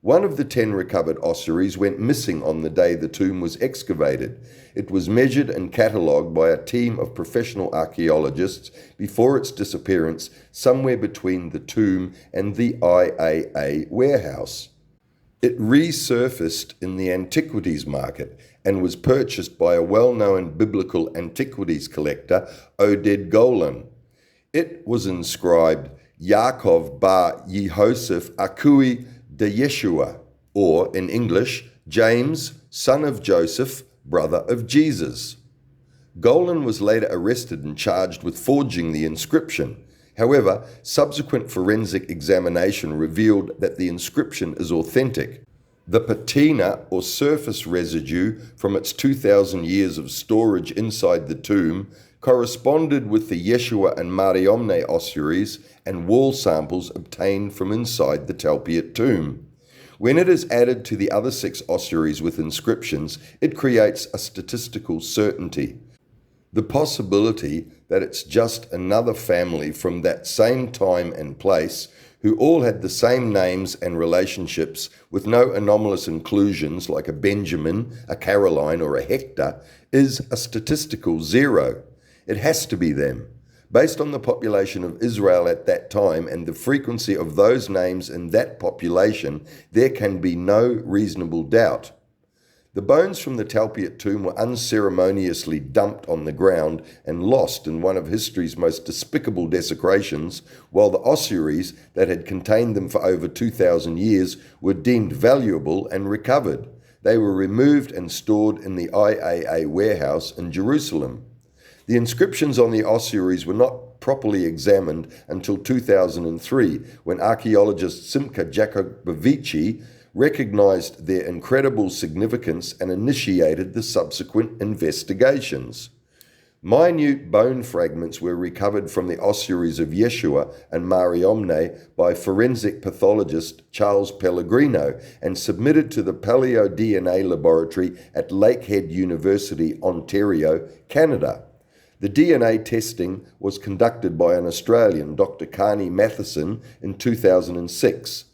One of the 10 recovered ossuaries went missing on the day the tomb was excavated. It was measured and catalogued by a team of professional archaeologists before its disappearance somewhere between the tomb and the IAA warehouse. It resurfaced in the antiquities market and was purchased by a well-known biblical antiquities collector, Oded Golan. It was inscribed Yaakov bar Yehoseph Akui de Yeshua, or in English, James, son of Joseph, brother of Jesus. Golan was later arrested and charged with forging the inscription. However, subsequent forensic examination revealed that the inscription is authentic. The patina, or surface residue, from its 2,000 years of storage inside the tomb corresponded with the Yeshua and Mariomne ossuaries and wall samples obtained from inside the Talpiot tomb. When it is added to the other 6 ossuaries with inscriptions, it creates a statistical certainty. The possibility that it's just another family from that same time and place who all had the same names and relationships with no anomalous inclusions like a Benjamin, a Caroline, or a Hector is a statistical zero. It has to be them. Based on the population of Israel at that time and the frequency of those names in that population, there can be no reasonable doubt. The bones from the Talpiot tomb were unceremoniously dumped on the ground and lost in one of history's most despicable desecrations, while the ossuaries that had contained them for over 2,000 years were deemed valuable and recovered. They were removed and stored in the IAA warehouse in Jerusalem. The inscriptions on the ossuaries were not properly examined until 2003, when archaeologist Simka Jacobovici recognized their incredible significance and initiated the subsequent investigations. Minute bone fragments were recovered from the ossuaries of Yeshua and Mariamne by forensic pathologist Charles Pellegrino and submitted to the Paleo-DNA laboratory at Lakehead University, Ontario, Canada. The DNA testing was conducted by an Australian, Dr. Carney Matheson, in 2006.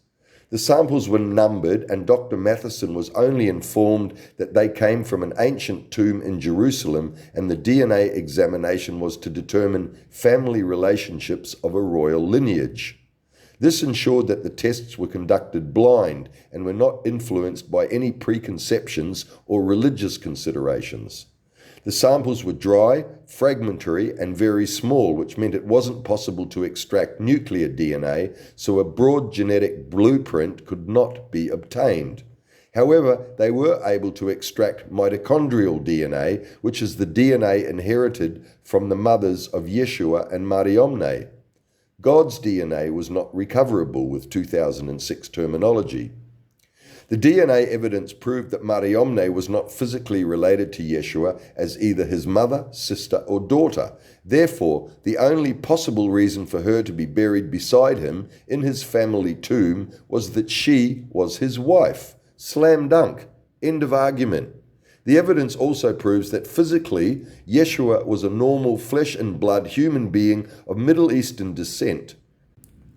The samples were numbered, and Dr. Matheson was only informed that they came from an ancient tomb in Jerusalem, and the DNA examination was to determine family relationships of a royal lineage. This ensured that the tests were conducted blind and were not influenced by any preconceptions or religious considerations. The samples were dry, fragmentary, and very small, which meant it wasn't possible to extract nuclear DNA, so a broad genetic blueprint could not be obtained. However, they were able to extract mitochondrial DNA, which is the DNA inherited from the mothers of Yeshua and Mariamne. God's DNA was not recoverable with 2006 terminology. The DNA evidence proved that Mariamne was not physically related to Yeshua as either his mother, sister, or daughter. Therefore, the only possible reason for her to be buried beside him in his family tomb was that she was his wife. Slam dunk. End of argument. The evidence also proves that physically, Yeshua was a normal flesh and blood human being of Middle Eastern descent.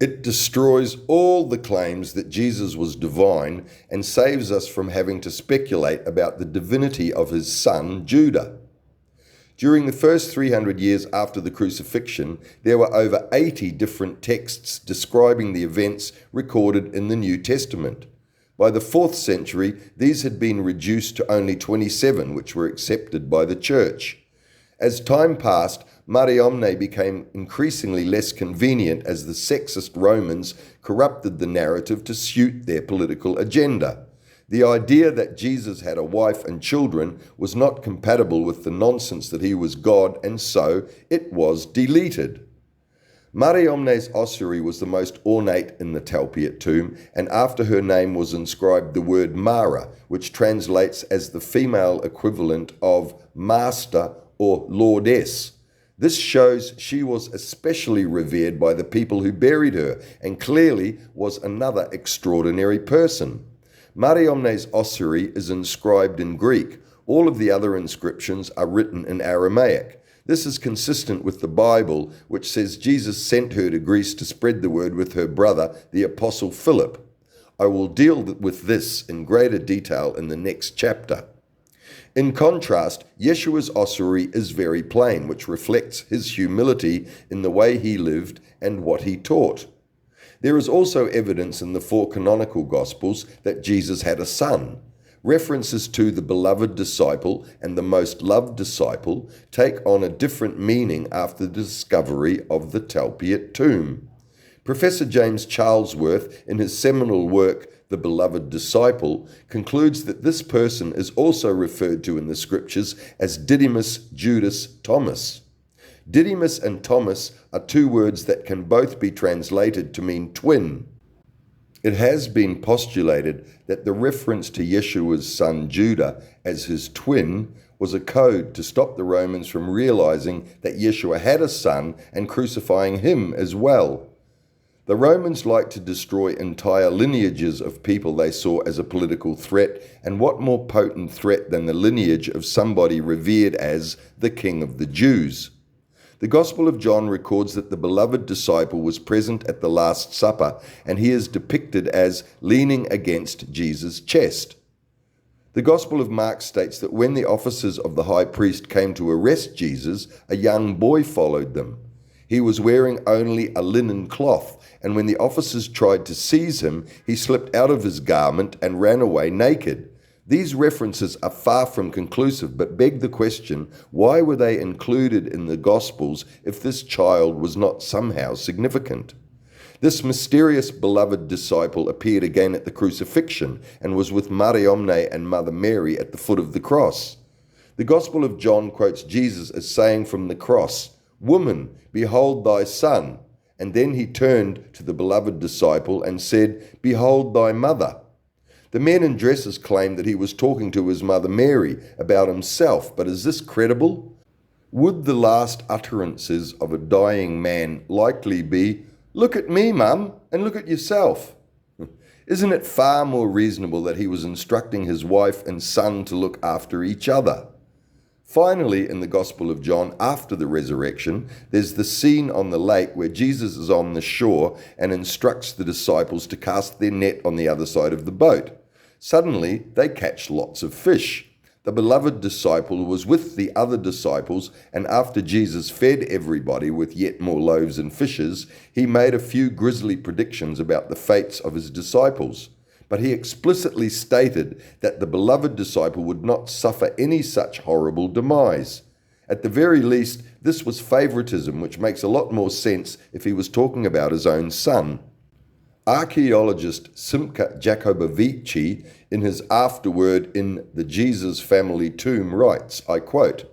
It destroys all the claims that Jesus was divine and saves us from having to speculate about the divinity of his son, Judah. During the first 300 years after the crucifixion, there were over 80 different texts describing the events recorded in the New Testament. By the 4th century, these had been reduced to only 27, which were accepted by the church. As time passed, Mariamne became increasingly less convenient as the sexist Romans corrupted the narrative to suit their political agenda. The idea that Jesus had a wife and children was not compatible with the nonsense that he was God, and so it was deleted. Mariamne's ossuary was the most ornate in the Talpiot tomb, and after her name was inscribed the word Mara, which translates as the female equivalent of master or lordess. This shows she was especially revered by the people who buried her, and clearly was another extraordinary person. Mariamne's ossuary is inscribed in Greek. All of the other inscriptions are written in Aramaic. This is consistent with the Bible, which says Jesus sent her to Greece to spread the word with her brother, the Apostle Philip. I will deal with this in greater detail in the next chapter. In contrast, Yeshua's ossuary is very plain, which reflects his humility in the way he lived and what he taught. There is also evidence in the 4 canonical Gospels that Jesus had a son. References to the beloved disciple and the most loved disciple take on a different meaning after the discovery of the Talpiot tomb. Professor James Charlesworth, in his seminal work, The Beloved Disciple, concludes that this person is also referred to in the scriptures as Didymus Judas Thomas. Didymus and Thomas are 2 words that can both be translated to mean twin. It has been postulated that the reference to Yeshua's son Judah as his twin was a code to stop the Romans from realizing that Yeshua had a son and crucifying him as well. The Romans liked to destroy entire lineages of people they saw as a political threat, and what more potent threat than the lineage of somebody revered as the King of the Jews? The Gospel of John records that the beloved disciple was present at the Last Supper, and he is depicted as leaning against Jesus' chest. The Gospel of Mark states that when the officers of the high priest came to arrest Jesus, a young boy followed them. He was wearing only a linen cloth, and when the officers tried to seize him, he slipped out of his garment and ran away naked. These references are far from conclusive, but beg the question, why were they included in the Gospels if this child was not somehow significant? This mysterious beloved disciple appeared again at the crucifixion and was with Mariamne and Mother Mary at the foot of the cross. The Gospel of John quotes Jesus as saying from the cross, "Woman, behold thy son." And then he turned to the beloved disciple and said, "Behold thy mother." The men in dresses claim that he was talking to his mother Mary about himself, but is this credible? Would the last utterances of a dying man likely be, "Look at me, Mum, and look at yourself"? Isn't it far more reasonable that he was instructing his wife and son to look after each other? Finally, in the Gospel of John, after the resurrection, there's the scene on the lake where Jesus is on the shore and instructs the disciples to cast their net on the other side of the boat. Suddenly, they catch lots of fish. The beloved disciple was with the other disciples, and after Jesus fed everybody with yet more loaves and fishes, he made a few grisly predictions about the fates of his disciples. But he explicitly stated that the beloved disciple would not suffer any such horrible demise. At the very least, this was favoritism, which makes a lot more sense if he was talking about his own son. Archaeologist Simca Jacobovici, in his afterword in the Jesus family tomb, writes, I quote,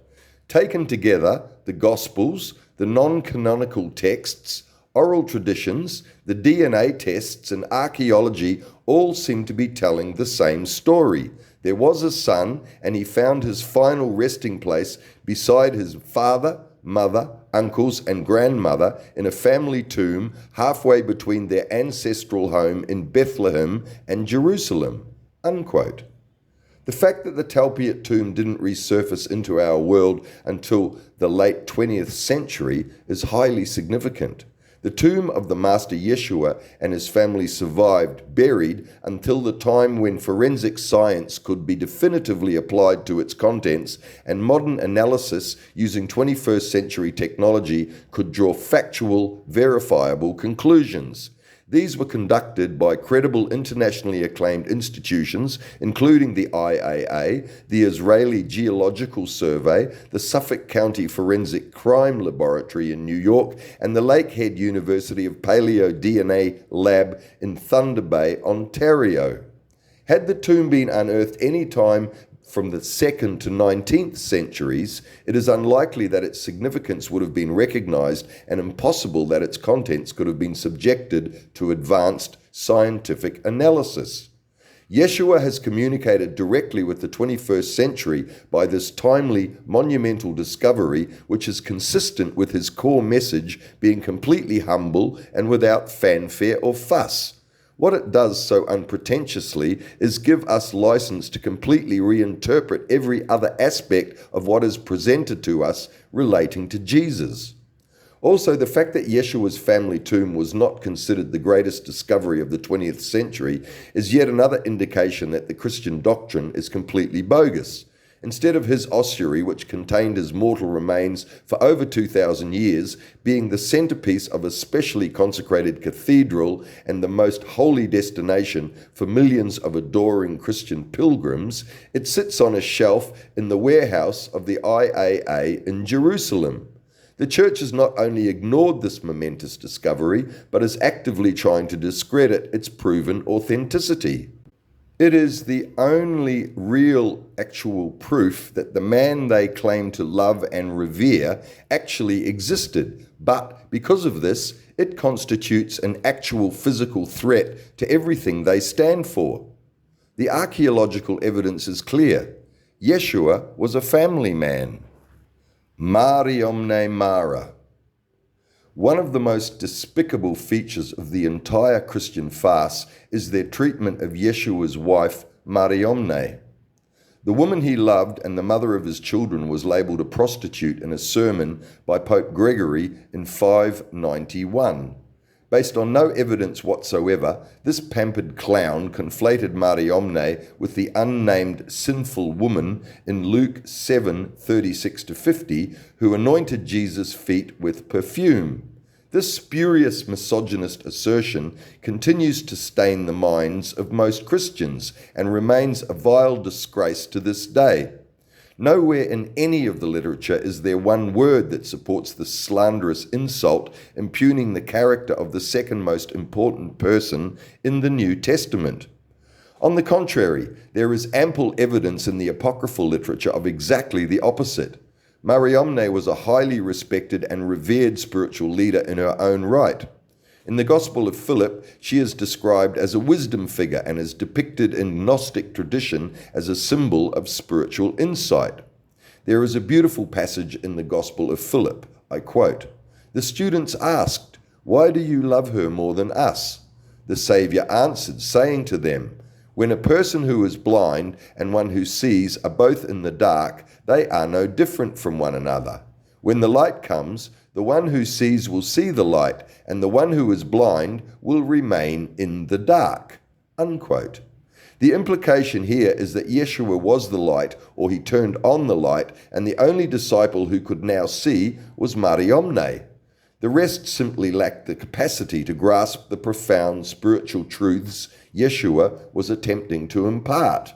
"Taken together, the Gospels, the non-canonical texts, oral traditions, the DNA tests, and archaeology all seem to be telling the same story. There was a son, and he found his final resting place beside his father, mother, uncles, and grandmother in a family tomb halfway between their ancestral home in Bethlehem and Jerusalem." Unquote. The fact that the Talpiot tomb didn't resurface into our world until the late 20th century is highly significant. The tomb of the Master Yeshua and his family survived, buried, until the time when forensic science could be definitively applied to its contents and modern analysis using 21st century technology could draw factual, verifiable conclusions. These were conducted by credible internationally acclaimed institutions, including the IAA, the Israeli Geological Survey, the Suffolk County Forensic Crime Laboratory in New York, and the Lakehead University of Paleo DNA Lab in Thunder Bay, Ontario. Had the tomb been unearthed any time from the 2nd to 19th centuries, it is unlikely that its significance would have been recognized and impossible that its contents could have been subjected to advanced scientific analysis. Yeshua has communicated directly with the 21st century by this timely, monumental discovery, which is consistent with his core message being completely humble and without fanfare or fuss. What it does so unpretentiously is give us license to completely reinterpret every other aspect of what is presented to us relating to Jesus. Also, the fact that Yeshua's family tomb was not considered the greatest discovery of the 20th century is yet another indication that the Christian doctrine is completely bogus. Instead of his ossuary, which contained his mortal remains for over 2,000 years, being the centerpiece of a specially consecrated cathedral and the most holy destination for millions of adoring Christian pilgrims, it sits on a shelf in the warehouse of the IAA in Jerusalem. The Church has not only ignored this momentous discovery, but is actively trying to discredit its proven authenticity. It is the only real actual proof that the man they claim to love and revere actually existed, but because of this, it constitutes an actual physical threat to everything they stand for. The archaeological evidence is clear. Yeshua was a family man. Mari omne mara. One of the most despicable features of the entire Christian farce is their treatment of Yeshua's wife, Mariamne. The woman he loved and the mother of his children was labelled a prostitute in a sermon by Pope Gregory in 591. Based on no evidence whatsoever, this pampered clown conflated Mariamne with the unnamed sinful woman in Luke 7:36-50, who anointed Jesus' feet with perfume. This spurious misogynist assertion continues to stain the minds of most Christians and remains a vile disgrace to this day. Nowhere in any of the literature is there one word that supports this slanderous insult, impugning the character of the second most important person in the New Testament. On the contrary, there is ample evidence in the apocryphal literature of exactly the opposite. Mariamne was a highly respected and revered spiritual leader in her own right. In the Gospel of Philip, she is described as a wisdom figure and is depicted in Gnostic tradition as a symbol of spiritual insight. There is a beautiful passage in the Gospel of Philip. I quote, "The students asked, 'Why do you love her more than us?' The Saviour answered, saying to them, 'When a person who is blind and one who sees are both in the dark, they are no different from one another. When the light comes, the one who sees will see the light, and the one who is blind will remain in the dark.'" Unquote. The implication here is that Yeshua was the light, or he turned on the light, and the only disciple who could now see was Mariamne. The rest simply lacked the capacity to grasp the profound spiritual truths Yeshua was attempting to impart.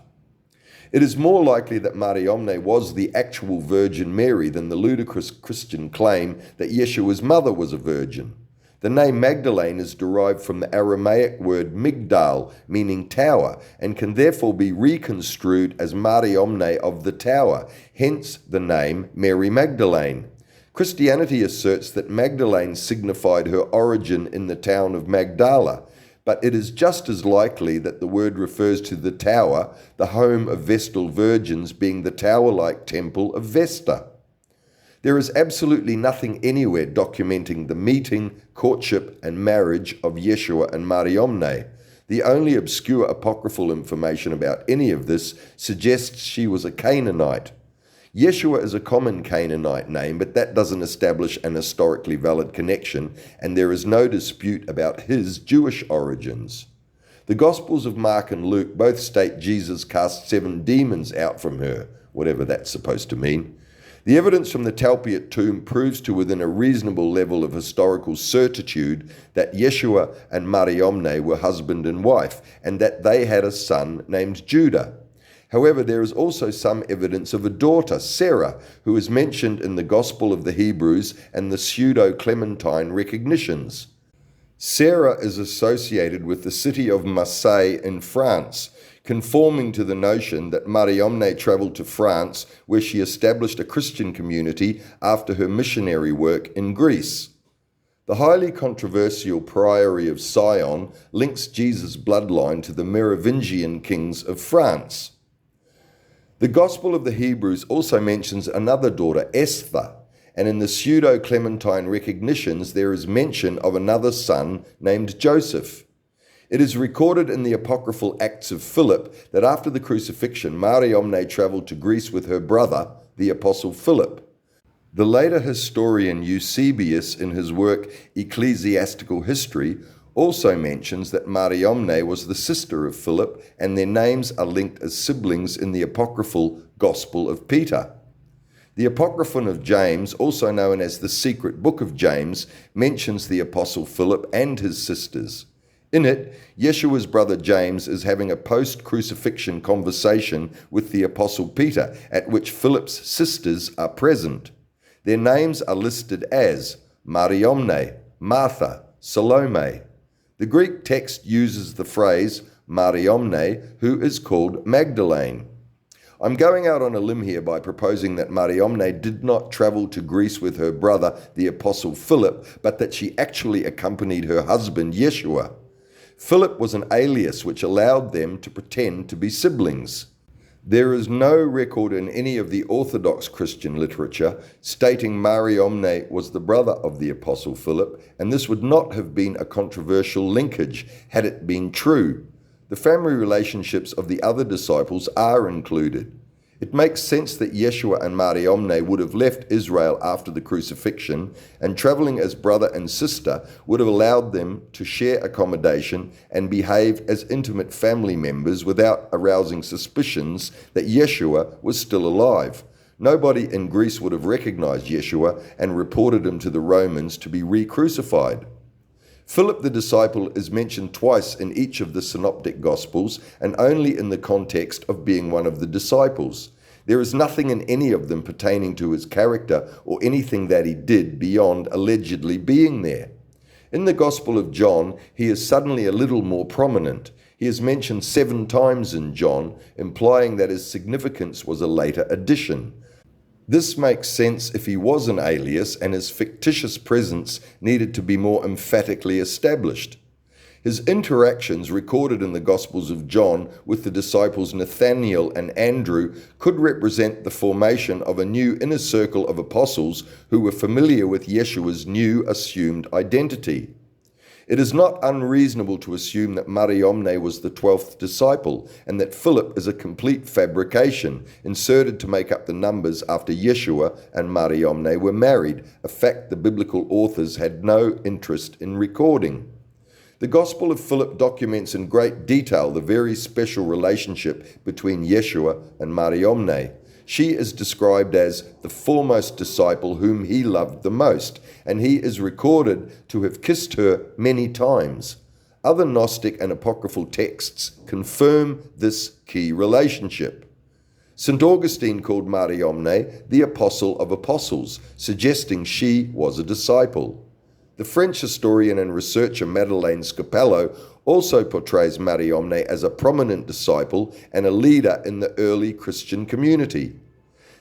It is more likely that Mariamne was the actual Virgin Mary than the ludicrous Christian claim that Yeshua's mother was a virgin. The name Magdalene is derived from the Aramaic word migdal, meaning tower, and can therefore be reconstrued as Mariamne of the tower, hence the name Mary Magdalene. Christianity asserts that Magdalene signified her origin in the town of Magdala, but it is just as likely that the word refers to the tower, the home of Vestal virgins, being the tower-like temple of Vesta. There is absolutely nothing anywhere documenting the meeting, courtship, and marriage of Yeshua and Mariamne. The only obscure apocryphal information about any of this suggests she was a Canaanite. Yeshua is a common Canaanite name, but that doesn't establish an historically valid connection, and there is no dispute about his Jewish origins. The Gospels of Mark and Luke both state Jesus cast 7 demons out from her, whatever that's supposed to mean. The evidence from the Talpiot tomb proves to within a reasonable level of historical certitude that Yeshua and Mariamne were husband and wife, and that they had a son named Judah. However, there is also some evidence of a daughter, Sarah, who is mentioned in the Gospel of the Hebrews and the Pseudo-Clementine recognitions. Sarah is associated with the city of Marseille in France, conforming to the notion that Mariamne travelled to France, where she established a Christian community after her missionary work in Greece. The highly controversial Priory of Sion links Jesus' bloodline to the Merovingian kings of France. The Gospel of the Hebrews also mentions another daughter, Esther, and in the Pseudo-Clementine recognitions there is mention of another son named Joseph. It is recorded in the apocryphal Acts of Philip that after the crucifixion, Mariamne travelled to Greece with her brother, the Apostle Philip. The later historian Eusebius, in his work Ecclesiastical History, also mentions that Mariamne was the sister of Philip, and their names are linked as siblings in the apocryphal Gospel of Peter. The Apocryphon of James, also known as the Secret Book of James, mentions the Apostle Philip and his sisters. In it, Yeshua's brother James is having a post-crucifixion conversation with the Apostle Peter, at which Philip's sisters are present. Their names are listed as Mariamne, Martha, Salome. The Greek text uses the phrase Mariamne, who is called Magdalene. I'm going out on a limb here by proposing that Mariamne did not travel to Greece with her brother, the Apostle Philip, but that she actually accompanied her husband, Yeshua. Philip was an alias which allowed them to pretend to be siblings. There is no record in any of the Orthodox Christian literature stating Mariamne was the brother of the Apostle Philip, and this would not have been a controversial linkage had it been true. The family relationships of the other disciples are included. It makes sense that Yeshua and Mariamne would have left Israel after the crucifixion, and travelling as brother and sister would have allowed them to share accommodation and behave as intimate family members without arousing suspicions that Yeshua was still alive. Nobody in Greece would have recognized Yeshua and reported him to the Romans to be re-crucified. Philip the disciple is mentioned twice in each of the synoptic gospels and only in the context of being one of the disciples. There is nothing in any of them pertaining to his character or anything that he did beyond allegedly being there. In the Gospel of John, he is suddenly a little more prominent. He is mentioned 7 times in John, implying that his significance was a later addition. This makes sense if he was an alias and his fictitious presence needed to be more emphatically established. His interactions recorded in the Gospels of John with the disciples Nathanael and Andrew could represent the formation of a new inner circle of apostles who were familiar with Yeshua's new assumed identity. It is not unreasonable to assume that Mariamne was the 12th disciple and that Philip is a complete fabrication inserted to make up the numbers after Yeshua and Mariamne were married, a fact the biblical authors had no interest in recording. The Gospel of Philip documents in great detail the very special relationship between Yeshua and Mariamne. She is described as the foremost disciple whom he loved the most, and he is recorded to have kissed her many times. Other Gnostic and apocryphal texts confirm this key relationship. St. Augustine called Mariamne the Apostle of Apostles, suggesting she was a disciple. The French historian and researcher Madeleine Scapello also portrays Mariamne as a prominent disciple and a leader in the early Christian community.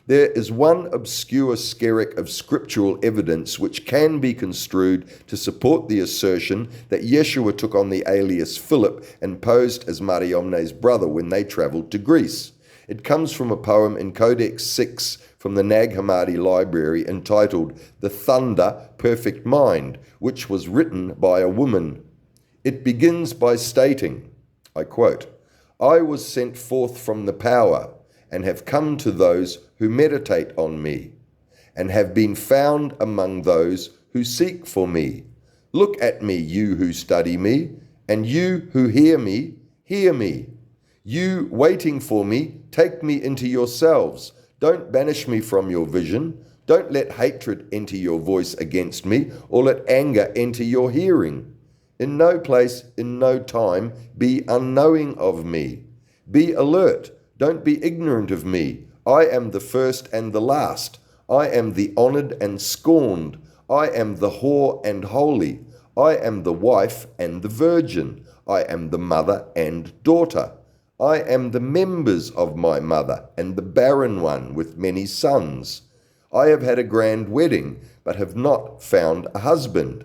There is one obscure skerrick of scriptural evidence which can be construed to support the assertion that Yeshua took on the alias Philip and posed as Mariamne's brother when they travelled to Greece. It comes from a poem in Codex 6 from the Nag Hammadi Library entitled The Thunder Perfect Mind, which was written by a woman. It begins by stating, I quote, "I was sent forth from the power, and have come to those who meditate on me, and have been found among those who seek for me. Look at me, you who study me, and you who hear me, hear me. You waiting for me, take me into yourselves. Don't banish me from your vision. Don't let hatred enter your voice against me, or let anger enter your hearing. In no place, in no time, be unknowing of me. Be alert. Don't be ignorant of me. I am the first and the last. I am the honored and scorned. I am the whore and holy. I am the wife and the virgin. I am the mother and daughter. I am the members of my mother and the barren one with many sons. I have had a grand wedding, but have not found a husband.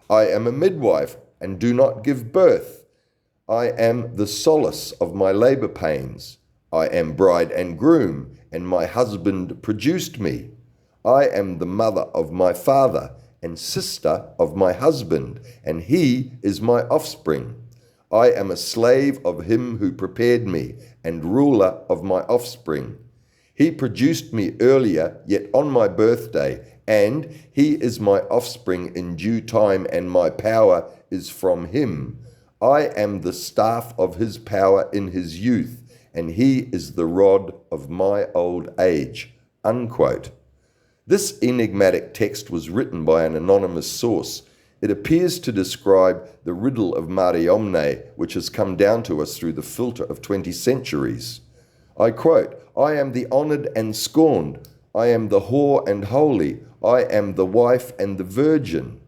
I am a midwife and do not give birth. I am the solace of my labor pains. I am bride and groom, and my husband produced me. I am the mother of my father and sister of my husband, and he is my offspring. I am a slave of him who prepared me, and ruler of my offspring. He produced me earlier, yet on my birthday, and he is my offspring in due time, and my power is from him. I am the staff of his power in his youth, and he is the rod of my old age." Unquote. This enigmatic text was written by an anonymous source. It appears to describe the riddle of Mariamne, which has come down to us through the filter of 20 centuries. I quote, "I am the honored and scorned. I am the whore and holy. I am the wife and the virgin."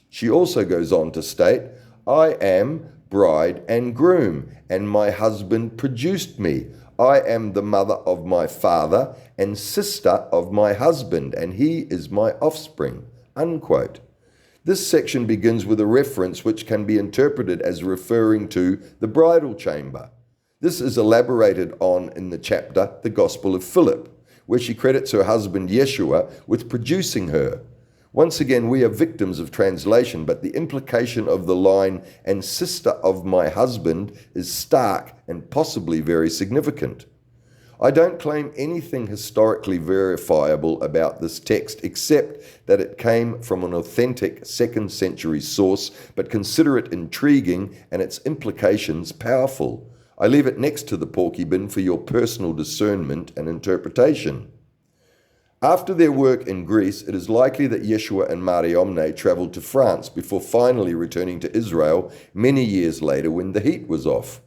She also goes on to state, "I am bride and groom, and my husband produced me. I am the mother of my father and sister of my husband, and he is my offspring." Unquote. This section begins with a reference which can be interpreted as referring to the bridal chamber. This is elaborated on in the chapter The Gospel of Philip, where she credits her husband Yeshua with producing her. Once again, we are victims of translation, but the implication of the line, "and sister of my husband," is stark and possibly very significant. I don't claim anything historically verifiable about this text except that it came from an authentic 2nd century source, but consider it intriguing and its implications powerful. I leave it next to the porky bin for your personal discernment and interpretation. After their work in Greece, it is likely that Yeshua and Mariamne travelled to France before finally returning to Israel many years later when the heat was off.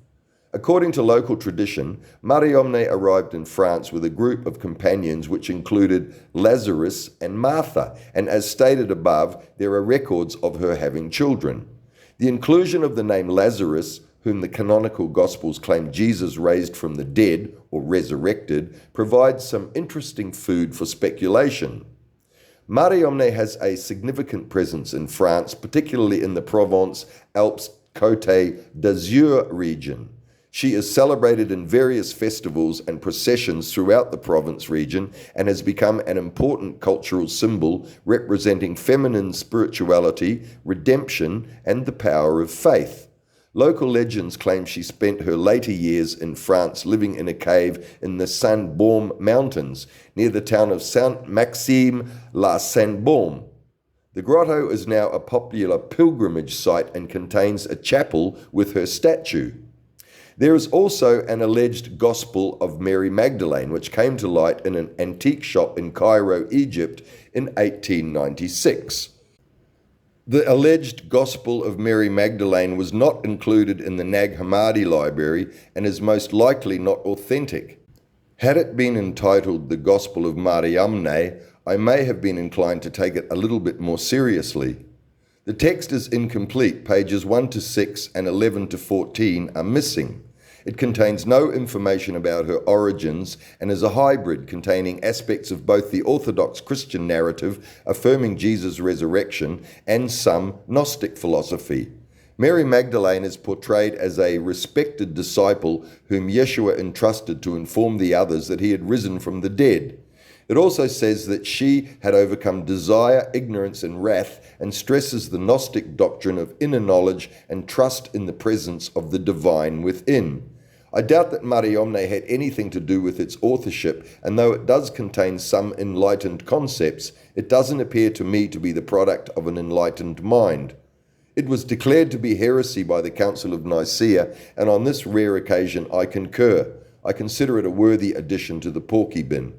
According to local tradition, Mariamne arrived in France with a group of companions which included Lazarus and Martha, and as stated above, there are records of her having children. The inclusion of the name Lazarus, whom the canonical Gospels claim Jesus raised from the dead or resurrected, provides some interesting food for speculation. Mariamne has a significant presence in France, particularly in the Provence-Alpes-Côte d'Azur region. She is celebrated in various festivals and processions throughout the Provence region and has become an important cultural symbol representing feminine spirituality, redemption, and the power of faith. Local legends claim she spent her later years in France living in a cave in the Saint-Baume Mountains, near the town of Saint-Maxime-la-Saint-Baume. The grotto is now a popular pilgrimage site and contains a chapel with her statue. There is also an alleged Gospel of Mary Magdalene, which came to light in an antique shop in Cairo, Egypt in 1896. The alleged Gospel of Mary Magdalene was not included in the Nag Hammadi library and is most likely not authentic. Had it been entitled the Gospel of Mariamne, I may have been inclined to take it a little bit more seriously. The text is incomplete. Pages 1 to 6 and 11 to 14 are missing. It contains no information about her origins and is a hybrid containing aspects of both the Orthodox Christian narrative affirming Jesus' resurrection and some Gnostic philosophy. Mary Magdalene is portrayed as a respected disciple whom Yeshua entrusted to inform the others that he had risen from the dead. It also says that she had overcome desire, ignorance, and wrath, and stresses the Gnostic doctrine of inner knowledge and trust in the presence of the divine within. I doubt that Mariamne had anything to do with its authorship, and though it does contain some enlightened concepts, it doesn't appear to me to be the product of an enlightened mind. It was declared to be heresy by the Council of Nicaea, and on this rare occasion I concur. I consider it a worthy addition to the porky bin.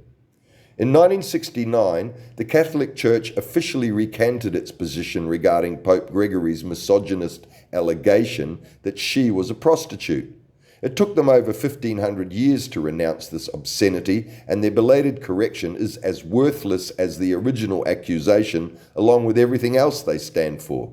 In 1969, the Catholic Church officially recanted its position regarding Pope Gregory's misogynist allegation that she was a prostitute. It took them over 1,500 years to renounce this obscenity, and their belated correction is as worthless as the original accusation, along with everything else they stand for.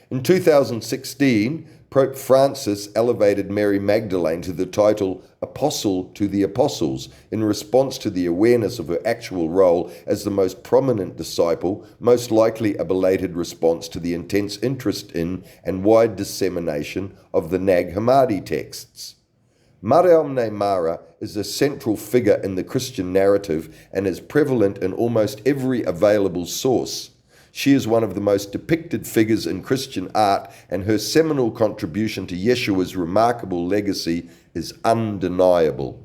In 2016, Pope Francis elevated Mary Magdalene to the title Apostle to the Apostles in response to the awareness of her actual role as the most prominent disciple, most likely a belated response to the intense interest in and wide dissemination of the Nag Hammadi texts. Mariamne Mara is a central figure in the Christian narrative and is prevalent in almost every available source. She is one of the most depicted figures in Christian art, and her seminal contribution to Yeshua's remarkable legacy is undeniable.